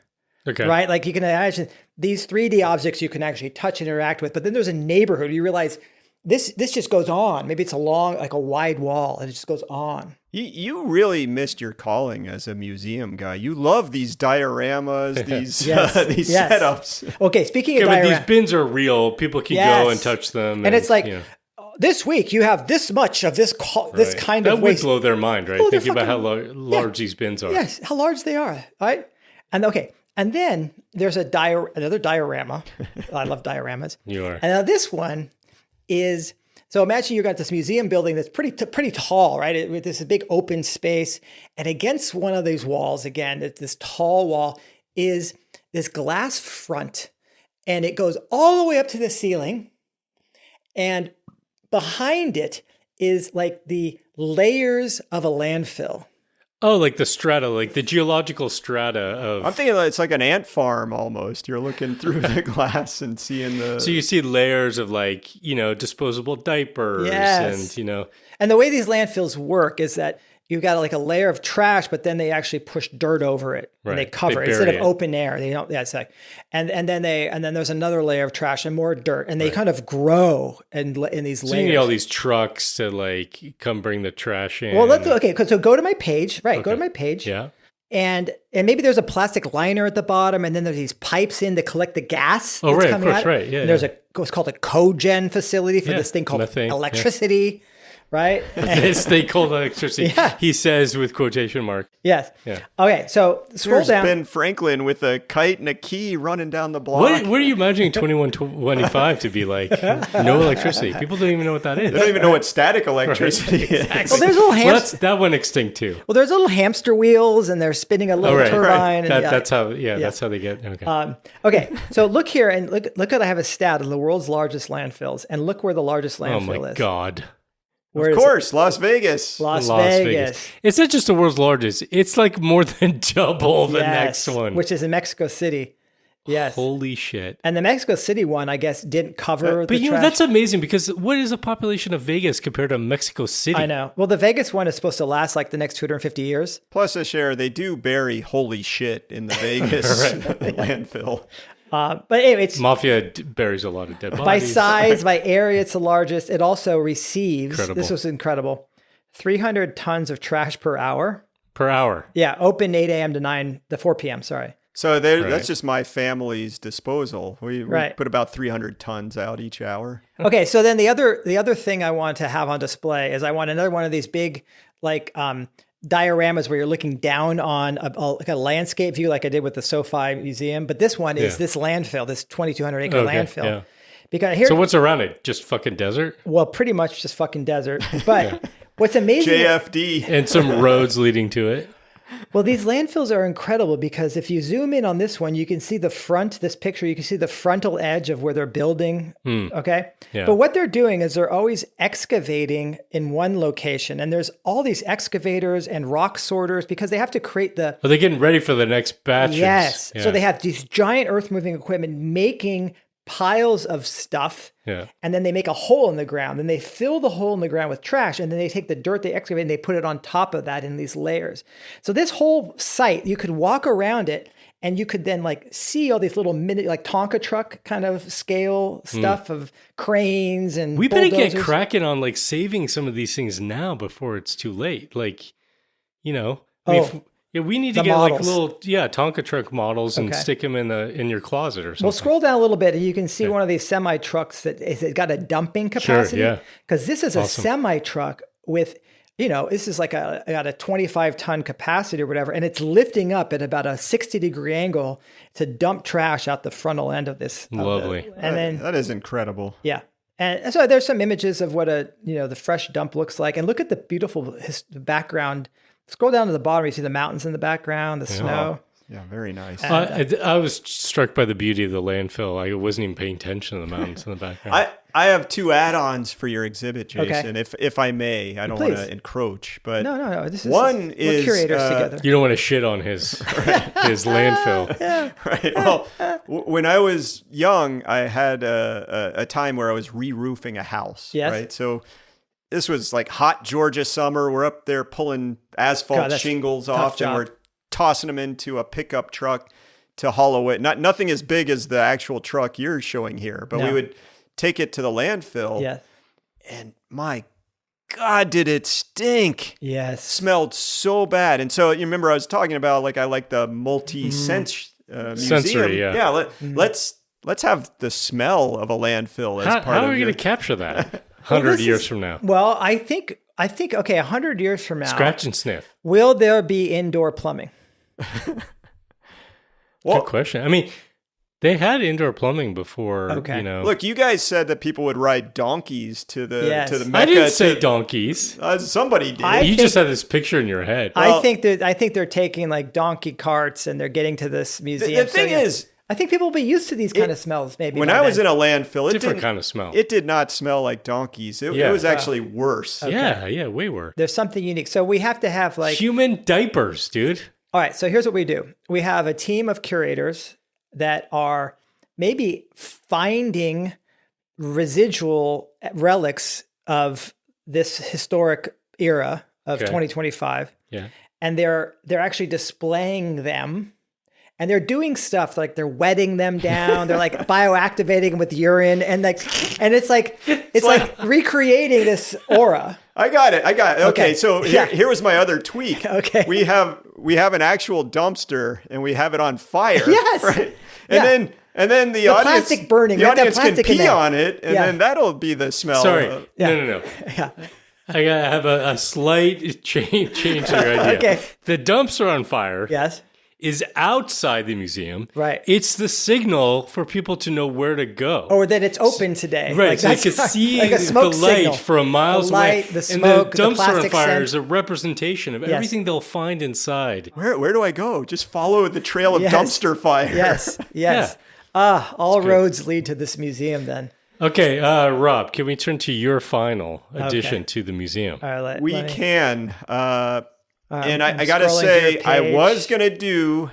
Okay. Right. Like you can imagine these 3D objects you can actually touch and interact with, but then there's a neighborhood. You realize this just goes on. Maybe it's a wide wall and it just goes on. You really missed your calling as a museum guy. You love these dioramas, these setups. Okay. Speaking of but these bins are real. People can go and touch them. And it's like, this week you have this much of this kind of waste. That would blow their mind, right? Thinking about how large these bins are. Yes, how large they are, right? And then there's another diorama. I love dioramas. You are. And now this one is, so imagine you got this museum building that's pretty tall, right? With this big open space. And against one of these walls, again, this tall wall is this glass front. And it goes all the way up to the ceiling. And behind it is like the layers of a landfill. Oh, like the strata, like the geological strata of... I'm thinking it's like an ant farm almost. You're looking through the glass and seeing the... So you see layers of disposable diapers and. And the way these landfills work is that you've got like a layer of trash, but then they actually push dirt over it and they cover it instead of open air. They don't. Yeah, it's like, and then there's another layer of trash and more dirt, and they kind of grow in these layers. So you need all these trucks to come bring the trash in. Well, so go to my page, right? Okay. Go to my page. Yeah. And maybe there's a plastic liner at the bottom, and then there's these pipes in to collect the gas. Oh, right, of course, right. Yeah. And there's what's called a cogen facility for this thing called electricity. Yeah. Right? This thing called electricity. Yeah. He says with quotation mark. Yes. Yeah. Okay, so scroll down. Ben Franklin with a kite and a key running down the block. What are you imagining 2125 to be like? No electricity. People don't even know what that is. They don't even know what static electricity is. Exactly. Well, there's little hamster. That went extinct too. Well, there's little hamster wheels, and they're spinning a little turbine. Right. That's how. Yeah, that's how they get. Okay. Okay. So look here, and look at I have a stat of the world's largest landfills, and look where the largest landfill is. Oh my God. Of course, Las Vegas. Las Vegas. It's not just the world's largest. It's like more than double the next one. Which is in Mexico City. Yes. Holy shit. And the Mexico City one, I guess, didn't cover the trash. But that's amazing because what is the population of Vegas compared to Mexico City? I know. Well, the Vegas one is supposed to last like the next 250 years. Plus, they do bury holy shit in the Vegas landfill. But anyway, it's Mafia buries a lot of dead bodies. by size, by area, it's the largest. It also receives, Incredible. this was incredible, 300 tons of trash per hour. Per hour. Yeah, open 8 a.m. to 4 p.m., sorry. So that's just my family's disposal. We Right. put about 300 tons out each hour. Okay, so then the other thing I want to have on display is I want another one of these big dioramas where you're looking down on a landscape view like I did with the SoFi Museum. But this one is this landfill, this 2,200 acre landfill. Yeah. Because here, so what's around it? Just fucking desert? Well, pretty much just fucking desert. But what's amazing... JFD. And some roads leading to it. Well, these landfills are incredible because if you zoom in on this one, you can see the front, this picture, you can see the frontal edge of where they're building. Okay. Yeah. But what they're doing is they're always excavating in one location. And there's all these excavators and rock sorters because they have to create the... Are they getting ready for the next batches? Yes. Yeah. So they have these giant earth moving equipment making piles of stuff, and then they make a hole in the ground. Then they fill the hole in the ground with trash, and then they take the dirt they excavate and they put it on top of that in these layers. So this whole site, you could walk around it, and you could then see all these little mini, Tonka truck kind of scale stuff of cranes and we better bulldozers. get cracking on saving some of these things now before it's too late. We need to get models. little Tonka truck models and stick them in your closet or something. Well, scroll down a little bit and you can see one of these semi trucks that is got a dumping capacity. Sure, yeah. Because this is a semi truck with, this is got a 25 ton capacity or whatever, and it's lifting up at about a 60-degree angle to dump trash out the frontal end of this. Lovely. That is incredible. Yeah. And so there's some images of what the fresh dump looks like, and look at the beautiful background. Scroll down to the bottom, you see the mountains in the background, the snow. Yeah, very nice. I was struck by the beauty of the landfill. I wasn't even paying attention to the mountains in the background. I have two add-ons for your exhibit, Jason, if I may. I don't want to encroach, but no. This is one is curators together. You don't want to shit on his landfill. Yeah. Right. Well, when I was young, I had a time where I was re-roofing a house. Yes. Right. So this was hot Georgia summer. We're up there pulling asphalt shingles off, and we're tossing them into a pickup truck to hollow it. Nothing as big as the actual truck you're showing here, but we would take it to the landfill. Yeah. And my God, did it stink. Yes. Smelled so bad. And so you remember I was talking about I like the multi-sense museum. Sensory, yeah. Let's have the smell of a landfill as part of How are we going to capture that 100 years from now? Well, I think 100 years from now. Scratch and sniff. Will there be indoor plumbing? Good question. I mean, they had indoor plumbing before, Look, you guys said that people would ride donkeys to the Mecca. I didn't say donkeys. Somebody did. You just had this picture in your head. I think they're taking donkey carts and they're getting to this museum. The thing is, I think people will be used to these kind of smells. Maybe when I was in a landfill, different kind of smell. It did not smell like donkeys. It was actually worse. Okay. Yeah, way worse. There's something unique. So we have to have human diapers, dude. All right. So here's what we do. We have a team of curators that are maybe finding residual relics of this historic era of 2025. Yeah. And they're actually displaying them. And they're doing stuff they're wetting them down. They're bioactivating them with urine, and it's recreating this aura. I got it. Okay, so here was my other tweak. Okay, we have an actual dumpster, and we have it on fire. Yes, right. And then the audience plastic burning. The audience can pee on it, and then that'll be the smell. Sorry, no. Yeah. I gotta have a slight change to your idea. Okay, the dumpster on fire. Yes. Is outside the museum. Right. It's the signal for people to know where to go. Or that it's open today. Right. So they can see the light from miles away. The smoke, and the dumpster on fire is a representation of everything they'll find inside. Where do I go? Just follow the trail of dumpster fire. Yes. Yeah. All roads lead to this museum then. Okay, Rob, can we turn to your final addition to the museum? All right, we can. And I got to say, I was going to do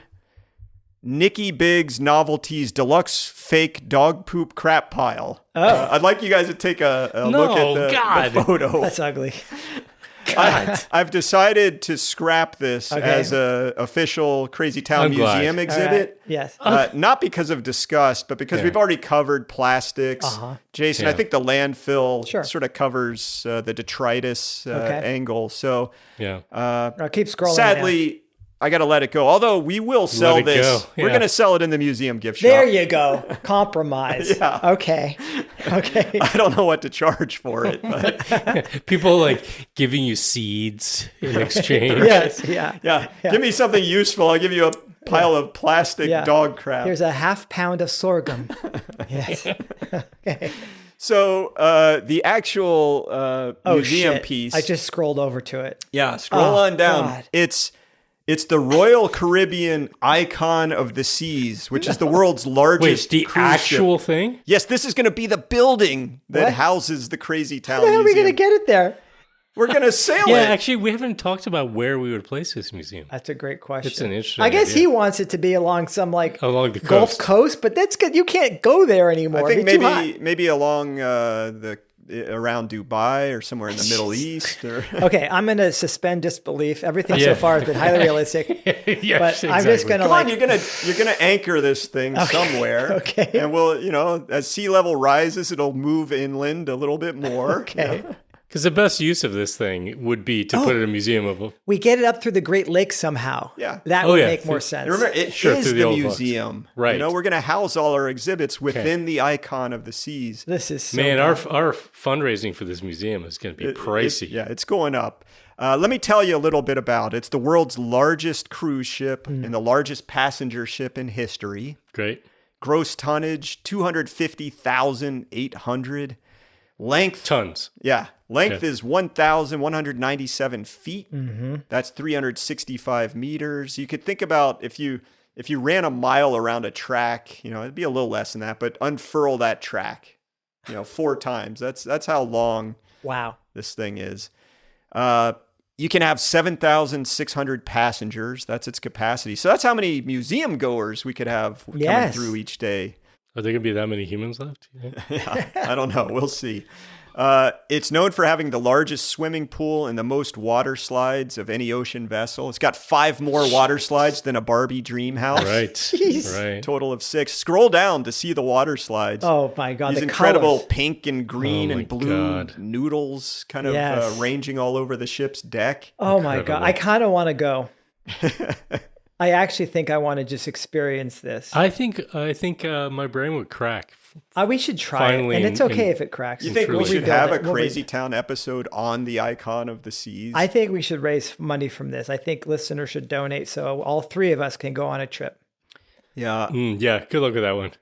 Nikki Biggs Novelties Deluxe Fake Dog Poop Crap Pile. I'd like you guys to take a look at the photo. That's ugly. I've decided to scrap this as a official Crazy Town Museum exhibit. Right. Yes. Not because of disgust, but because we've already covered plastics. Jason, I think the landfill sort of covers the detritus angle. So I'll keep scrolling. Sadly, I got to let it go. Although we will sell this. We're going to sell it in the museum gift shop. There you go. Compromise. Okay. I don't know what to charge for it. But people like giving you seeds in exchange. Yes. Yeah. Give me something useful. I'll give you a pile of plastic dog crap. Here's a half pound of sorghum. Yes. Okay. So the actual museum piece. I just scrolled over to it. Yeah, scroll on down. God. It's the Royal Caribbean Icon of the Seas, which is the world's largest the cruise actual ship. thing? Yes, this is going to be the building that houses the Crazy Town Museum. How are we going to get it there? We're going to sail it. Yeah, actually, we haven't talked about where we would place this museum. That's a great question. It's an interesting I guess idea. he wants it to be along some along the Gulf Coast, but that's good. You can't go there anymore. I think maybe along around Dubai or somewhere in the Middle East. Okay, I'm going to suspend disbelief. Everything so far has been highly realistic. Yes, but I'm just going to Come on, you're gonna anchor this thing somewhere. Okay. And we'll, as sea level rises, it'll move inland a little bit more. Okay. Because the best use of this thing would be to put it in a museum We get it up through the Great Lakes somehow. Yeah. That would make more sense. Remember, it is the museum. Right. We're going to house all our exhibits within the icon of the seas. This is so Man, our fundraising for this museum is going to be pricey. It's going up. Let me tell you a little bit about it. It's the world's largest cruise ship and the largest passenger ship in history. Great. Gross tonnage, 250,800. Length. Tons. Yeah. Length is 1,197 feet. That's 365 meters. You could think about if you ran a mile around a track, it'd be a little less than that, but unfurl that track, 4 times. That's how long this thing is. You can have 7,600 passengers. That's its capacity. So that's how many museum goers we could have coming through each day. Are there going to be that many humans left? Yeah, I don't know. We'll see. It's known for having the largest swimming pool and the most water slides of any ocean vessel. It's got 5 more water slides than a Barbie dream house. Right. Jeez. Right. Total of 6. Scroll down to see the water slides. Oh my God. These the incredible colors. pink and green and blue noodles kind of ranging all over the ship's deck. Oh my God. I kind of want to go. I actually think I want to just experience this. I think my brain would crack. We should try it, and it's okay if it cracks. You think we should have a Crazy Town episode on the icon of the seas? I think we should raise money from this. I think listeners should donate so all 3 of us can go on a trip. Yeah. Yeah, good luck with that one.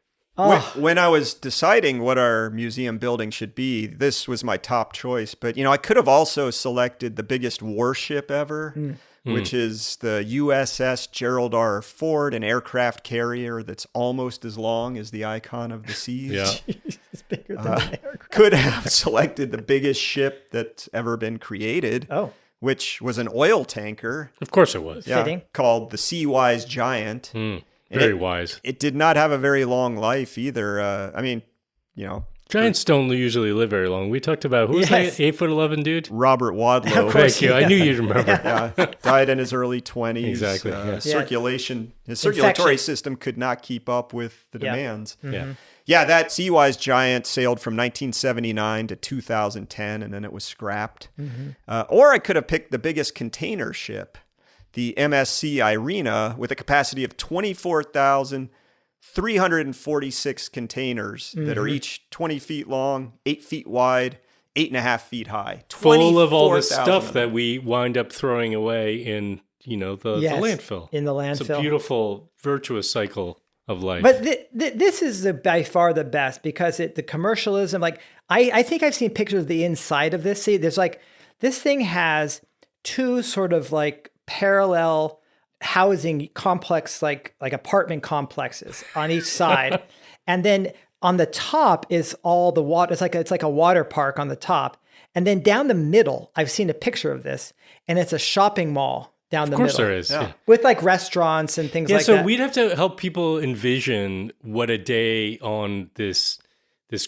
When I was deciding what our museum building should be, this was my top choice. But, I could have also selected the biggest warship ever. Which is the USS Gerald R. Ford, an aircraft carrier that's almost as long as the icon of the seas. Yeah. It's bigger than an aircraft. Could have selected the biggest ship that's ever been created, which was an oil tanker. Of course it was. Fitting. Called the Sea-Wise Giant. Very wise. It did not have a very long life either. Giants don't usually live very long. We talked about, who was that 8'11" dude? Robert Wadlow. Thank you. I knew you'd remember. Died in his early 20s. Exactly. His circulatory system could not keep up with the demands. Yeah, that Sea-Wise Giant sailed from 1979 to 2010, and then it was scrapped. Or I could have picked the biggest container ship, the MSC Irina, with a capacity of 24,346 containers that are each 20 feet long, 8 feet wide, 8.5 feet high. Full of all the stuff that we wind up throwing away in, the landfill. In the landfill. It's a beautiful, virtuous cycle of life. But this is by far the best because the commercialism, I think I've seen pictures of the inside of this. See, there's this thing has 2 sort of parallel housing complex, like apartment complexes on each side. And then on the top is all the water. It's like a water park on the top. And then down the middle, I've seen a picture of this, and it's a shopping mall down the middle. Of course there is. Yeah. With restaurants and things like that. Yeah, so we'd have to help people envision what a day on this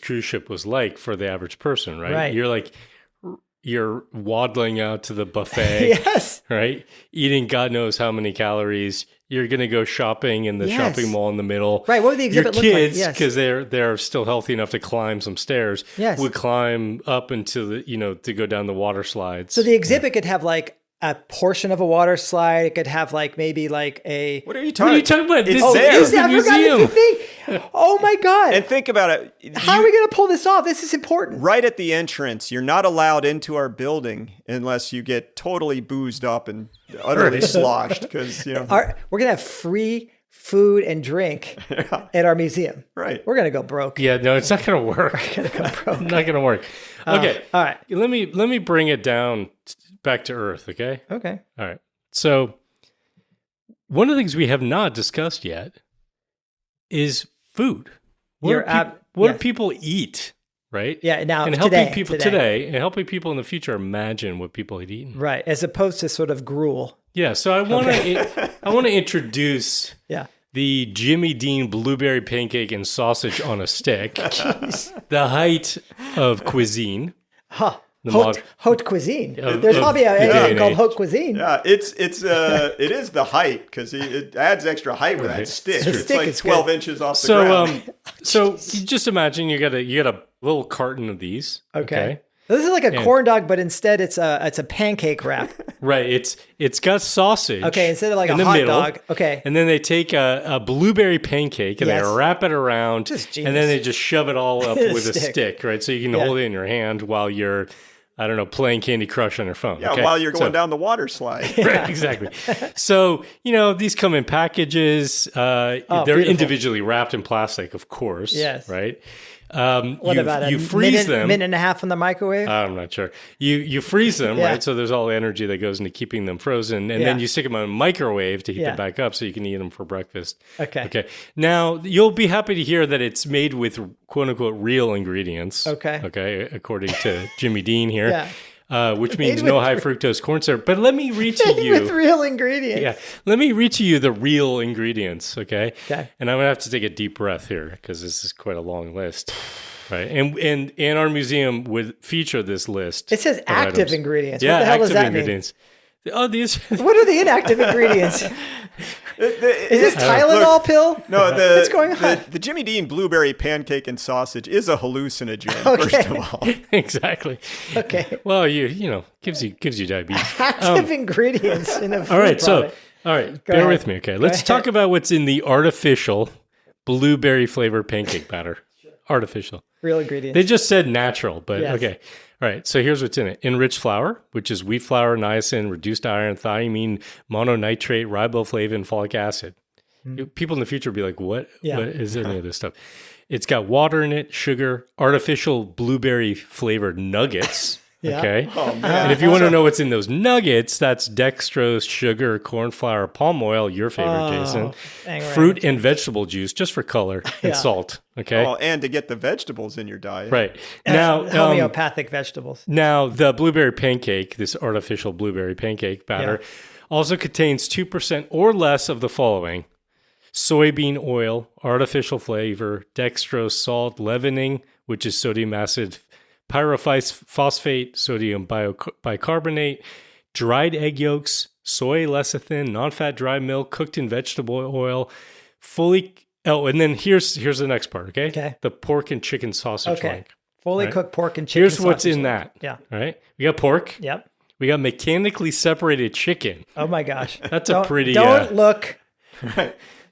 cruise ship was like for the average person, right? You're you're waddling out to the buffet, yes, right? Eating God knows how many calories. You're going to go shopping in the shopping mall in the middle. Right. What would the exhibit Your look like? kids, because they're still healthy enough to climb some stairs, would climb up into the, to go down the water slides. So the exhibit could have like a portion of a water slide. It could have like maybe like a. What are you talking about? This is the museum. Oh my God. And think about it. How are we going to pull this off? This is important. Right at the entrance, you're not allowed into our building unless you get totally boozed up and utterly sloshed. Because we're going to have free food and drink at our museum. Right. We're going to go broke. Yeah, no, it's not going to work. We're going to go broke. Not going to work. Okay. All right. Let me bring it down back to earth, okay? Okay. All right. So one of the things we have not discussed yet is food. What do people eat, right? Yeah, now and helping people today and helping people in the future imagine what people had eaten. Right, as opposed to sort of gruel. Yeah, so I want to introduce the Jimmy Dean blueberry pancake and sausage on a stick. The height of cuisine. Huh. Haute cuisine. There's probably anything called haute cuisine. Yeah, it is the height because it adds extra height with that stick. It's like 12 inches off the ground. So you just imagine you got a little carton of these. Okay. This is like a corn dog, but instead it's a pancake wrap. Right. It's got sausage. Okay, instead of like a hot dog. Okay. And then they take a blueberry pancake and they wrap it around, and then they just shove it all up with a stick, right? So you can hold it in your hand while you're, I don't know, playing Candy Crush on your phone. Yeah, while you're going down the water slide. Right, exactly. So, these come in packages. They're individually wrapped in plastic, of course. Yes. Right? What about you freeze them? Minute and a half in the microwave? I'm not sure. You freeze them, right? So there's all the energy that goes into keeping them frozen. And then you stick them in a microwave to heat them back up so you can eat them for breakfast. Okay. Now, you'll be happy to hear that it's made with quote-unquote real ingredients. Okay, according to Jimmy Dean here. Which means no high fructose corn syrup. But let me read to you with real ingredients. Yeah, let me read to you the real ingredients. Okay. And I'm gonna have to take a deep breath here because this is quite a long list, right? And our museum would feature this list. It says active ingredients. Yeah, what the hell active does that ingredients. mean? Oh, these. What are the inactive ingredients? Is this Tylenol pill? No, what's going on? The Jimmy Dean blueberry pancake and sausage is a hallucinogen. First of all, exactly. Okay. Well, gives you diabetes. Active ingredients in a food all right. product. Bear with me. Okay, let's talk about what's in the artificial blueberry flavored pancake batter. Artificial. Real ingredients. They just said natural, but okay. All right, so here's what's in it. Enriched flour, which is wheat flour, niacin, reduced iron, thiamine, mononitrate, riboflavin, folic acid. People in the future will be like, what is any of this stuff? It's got water in it, sugar, artificial blueberry flavored nuggets. Okay. Oh, man. And if you want to know what's in those nuggets, that's dextrose, sugar, corn flour, palm oil, your favorite, Jason, fruit and vegetable juice, just for color, and salt. Okay. Oh, and to get the vegetables in your diet. Right. Now, homeopathic vegetables. Now, the blueberry pancake, this artificial blueberry pancake batter, also contains 2% or less of the following: soybean oil, artificial flavor, dextrose, salt, leavening, which is sodium acid pyrophosphate, sodium bicarbonate, dried egg yolks, soy lecithin, non-fat dry milk, cooked in vegetable oil, and then here's the next part, okay? The pork and chicken sausage link. Fully cooked pork and chicken Here's sausage what's in link. that. Yeah. All right? We got pork. Yep. We got mechanically separated chicken. Oh my gosh. That's a pretty... Don't look...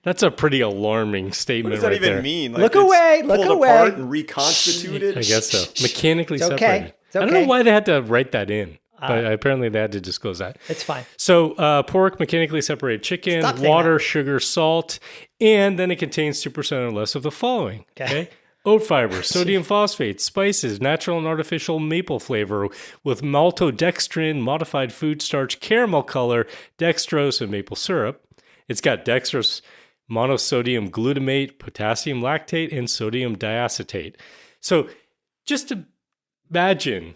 That's a pretty alarming statement. What does that even there. mean? Like look away. Pulled apart and reconstituted? I guess so. Mechanically separated. It's okay. I don't know why they had to write that in, but apparently they had to disclose that. It's fine. So pork, mechanically separated chicken, water, sugar, salt, and then it contains 2% or less of the following. Okay. Oat fiber, sodium phosphate, spices, natural and artificial maple flavor with maltodextrin, modified food starch, caramel color, dextrose, and maple syrup. It's got dextrose, monosodium glutamate, potassium lactate, and sodium diacetate. So just imagine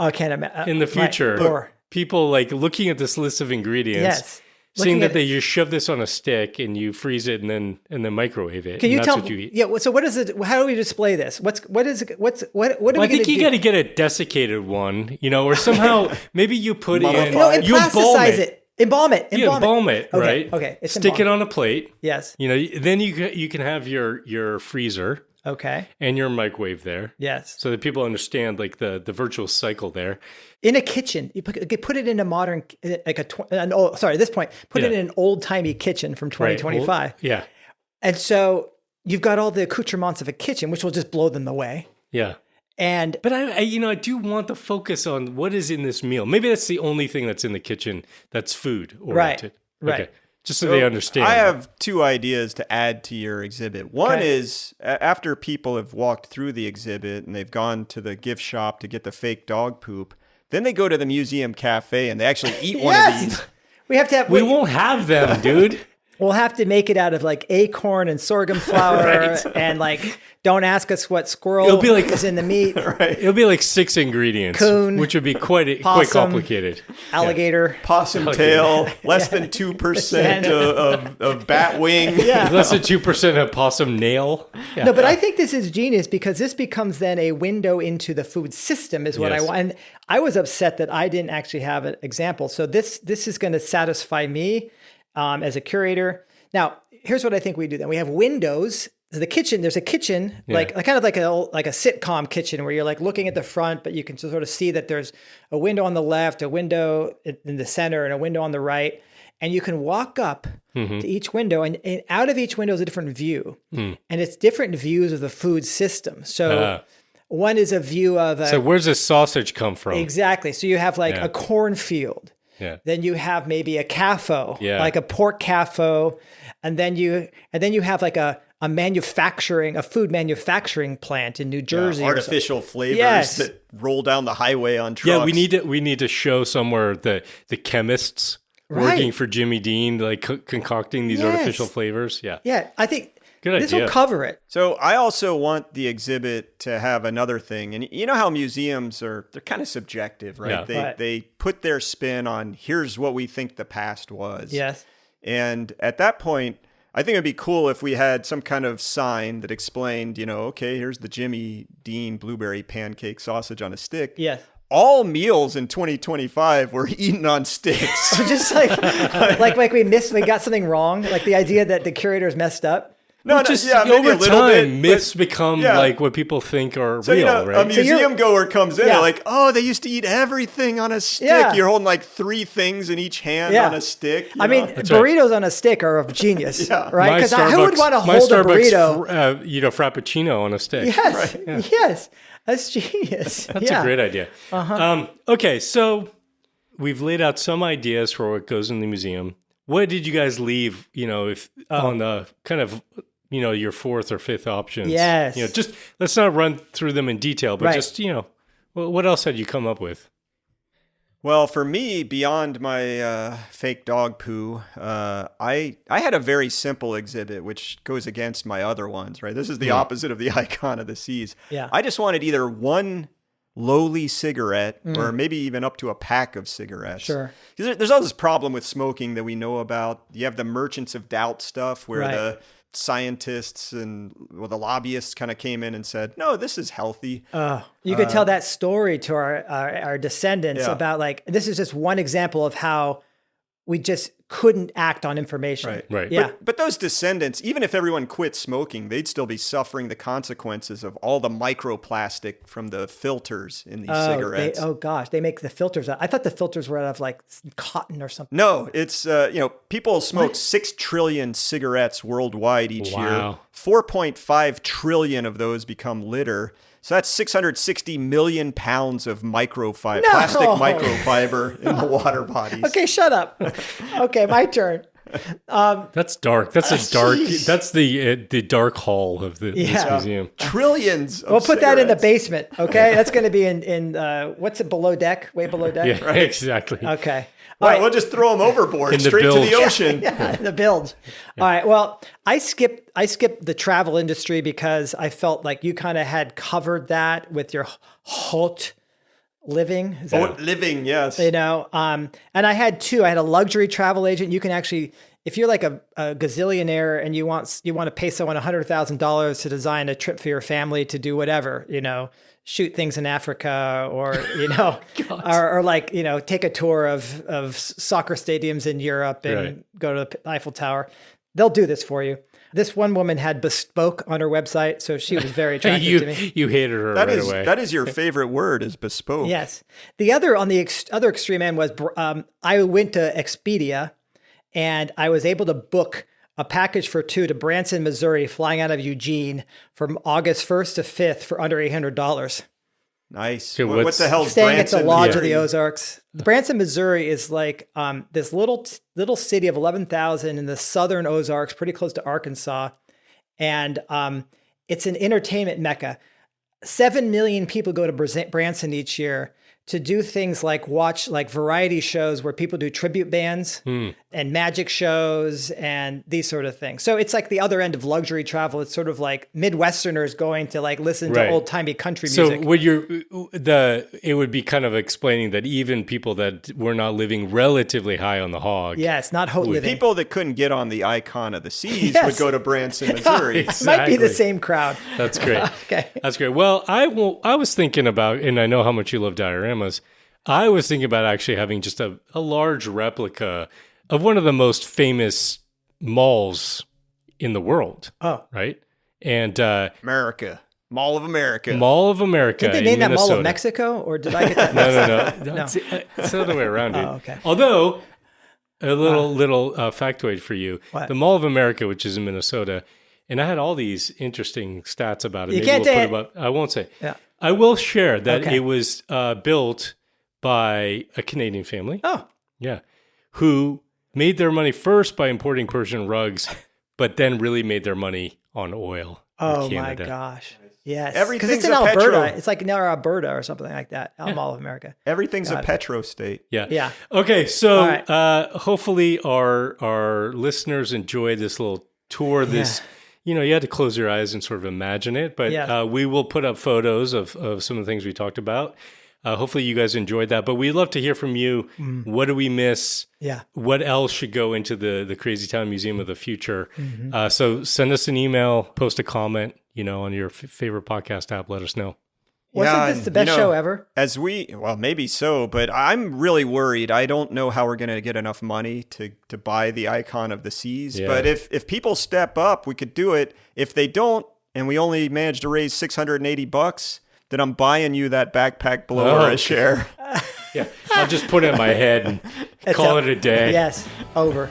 in the future, people like looking at this list of ingredients Seeing that you shove this on a stick and you freeze it and then microwave it. Can you tell? What you eat. Yeah. So what is it? How do we display this? What are we going to do? I think you got to get a desiccated one, or somehow maybe you put in. You plasticize it. Embalm it. Embalm it, right? Okay. Stick it on a plate. Yes. Then you can have your freezer. Okay. And your microwave there. Yes. So that people understand like the virtual cycle there. In a kitchen, you put it in a modern, at this point, put it in an old timey kitchen from 2025. Right. Yeah. And so you've got all the accoutrements of a kitchen, which will just blow them away. Yeah. But I do want the focus on what is in this meal. Maybe that's the only thing that's in the kitchen that's food oriented. Right. Okay. Just so they understand. I have two ideas to add to your exhibit. One is after people have walked through the exhibit and they've gone to the gift shop to get the fake dog poop, then they go to the museum cafe and they actually eat one of these. We won't have them, dude. We'll have to make it out of like acorn and sorghum flour and like, don't ask us what squirrel is in the meat. Right. It'll be like 6 ingredients, coon, which would be quite complicated. Alligator. Possum tail, less than 2% of bat wing. Yeah. Less than 2% of possum nail. Yeah. No, but I think this is genius because this becomes then a window into the food system is what I want. And I was upset that I didn't actually have an example. So this is going to satisfy me as a curator. Now, here's what I think we do then. We have windows. The kitchen, there's a kitchen, like kind of like a sitcom kitchen where you're like looking at the front, but you can sort of see that there's a window on the left, a window in the center, and a window on the right. And you can walk up to each window, and out of each window is a different view. And it's different views of the food system. So one is a view of... So where's the sausage come from? Exactly. So you have like a cornfield. Yeah. Then you have maybe a CAFO, like a pork CAFO. And then you have like a food manufacturing plant in New Jersey. Artificial flavors that roll down the highway on trucks. Yeah, we need to show somewhere the chemists working for Jimmy Dean, like concocting these artificial flavors. Yeah. Yeah, I think Good this idea. will cover it. So I also want the exhibit to have another thing. And you know how museums they're kind of subjective, right? Yeah. They put their spin on here's what we think the past was. Yes. And at that point, I think it'd be cool if we had some kind of sign that explained, okay, here's the Jimmy Dean blueberry pancake sausage on a stick. Yes. All meals in 2025 were eaten on sticks. Just like we got something wrong, like the idea that the curators messed up. Maybe over time, myths become like what people think are real, right? A museum goer comes in, they're like, oh, they used to eat everything on a stick. Yeah. You're holding like 3 things in each hand on a stick. I mean, burritos on a stick are of genius, right? Because who would want to hold a burrito? Frappuccino on a stick. Yes, yes, that's genius. That's a great idea. Okay, so we've laid out some ideas for what goes in the museum. What did you guys leave, on the kind of, your 4th or 5th options? Yes. Just let's not run through them in detail, but just, what else had you come up with? Well, for me, beyond my fake dog poo, I had a very simple exhibit, which goes against my other ones, right? This is the opposite of the icon of the seas. Yeah. I just wanted either one lowly cigarette or maybe even up to a pack of cigarettes. Sure. There's all this problem with smoking that we know about. You have the merchants of doubt stuff where the scientists and the lobbyists kind of came in and said, no, this is healthy. You could tell that story to our descendants about like, this is just one example of how we just couldn't act on information. Right. Yeah. But those descendants, even if everyone quit smoking, they'd still be suffering the consequences of all the microplastic from the filters in these cigarettes. They make the filters out. I thought the filters were out of like cotton or something. No, it's, people smoke 6 trillion cigarettes worldwide each year. 4.5 trillion of those become litter. So that's 660 million pounds of plastic microfiber in the water bodies. Okay, shut up. Okay, my turn. That's dark. That's that's the dark hall of this museum. Trillions of We'll put that in the cigarettes. basement, okay? That's going to be in what's it, below deck? Way below deck? Yeah, right. Exactly. Okay. Well, we'll just throw them overboard, straight to the ocean. The bilge. All right. Well, I skipped the travel industry because I felt like you kind of had covered that with your hot Living. Living, yes. You know, and I had two. I had a luxury travel agent. You can actually, if you're like a gazillionaire and you want to pay someone $100,000 to design a trip for your family to do whatever, you know, shoot things in Africa or, you know, or like, you know, take a tour of soccer stadiums in Europe and go to the Eiffel Tower. They'll do this for you. This one woman had bespoke on her website, so she was very attractive to me. You hated her away. That is your favorite word, is bespoke. Yes. The other, on the other extreme end was I went to Expedia, and I was able to book a package for two to Branson, Missouri, flying out of Eugene from August 1st to 5th for under $800. Nice. So what the hell is staying Branson, at the Lodge Missouri? of the Ozarks. Branson, Missouri is like this little city of 11,000 in the southern Ozarks, pretty close to Arkansas. And it's an entertainment mecca. 7 million people go to Branson each year to do things like watch like variety shows where people do tribute bands and magic shows and these sort of things. So it's like the other end of luxury travel. It's sort of like Midwesterners going to like listen to old timey country music. So it would be kind of explaining that even people that were not living relatively high on the hog. Yeah, it's not haute living. People that couldn't get on the Icon of the Seas would go to Branson, Missouri. Exactly. Might be the same crowd. That's great. Okay. That's great. Well, I was thinking about, and I know how much you love dioramas, I was thinking about actually having just a large replica of one of the most famous malls in the world. Oh. Right? And America. Mall of America. Mall of America. Did they name that Mall of Mexico, or did I get that? No. It's the other way around, dude. Oh, okay. Although, a little factoid for you. What? The Mall of America, which is in Minnesota, and I had all these interesting stats about it. You can't say it. I won't say. Yeah. I will share that Okay. it was built by a Canadian family. Oh. Yeah. Who made their money first by importing Persian rugs, but then really made their money on oil. Oh in my Canada. gosh. Yes. Everything's Because it's in a Alberta. petro. It's like near Alberta or something like that. Mall of America. Everything's a petro state. Yeah. Yeah. Okay. So All right. hopefully our listeners enjoy this little tour. This, you know, you had to close your eyes and sort of imagine it, but we will put up photos of some of the things we talked about. Hopefully you guys enjoyed that, but we'd love to hear from you. What do we miss? Yeah. What else should go into the Crazy Town Museum of the Future? So send us an email, post a comment, you know, on your favorite podcast app. Let us know. Wasn't this the best show ever? Well, maybe so, but I'm really worried. I don't know how we're going to get enough money to buy the Icon of the Seas. Yeah. But if people step up, we could do it. If they don't, and we only manage to raise $680, then I'm buying you that backpack blower a share. Yeah, I'll just put it in my head and call it a day. Yes, over.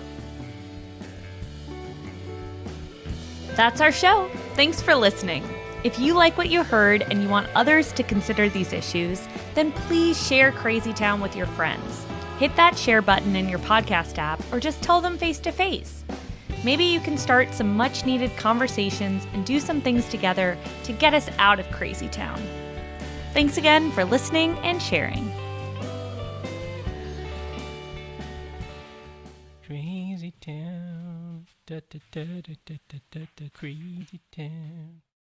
That's our show. Thanks for listening. If you like what you heard and you want others to consider these issues, then please share Crazy Town with your friends. Hit that share button in your podcast app or just tell them face to face. Maybe you can start some much needed conversations and do some things together to get us out of Crazy Town. Thanks again for listening and sharing. Crazy Town, da, da, da, da, da, da, da, Crazy Town.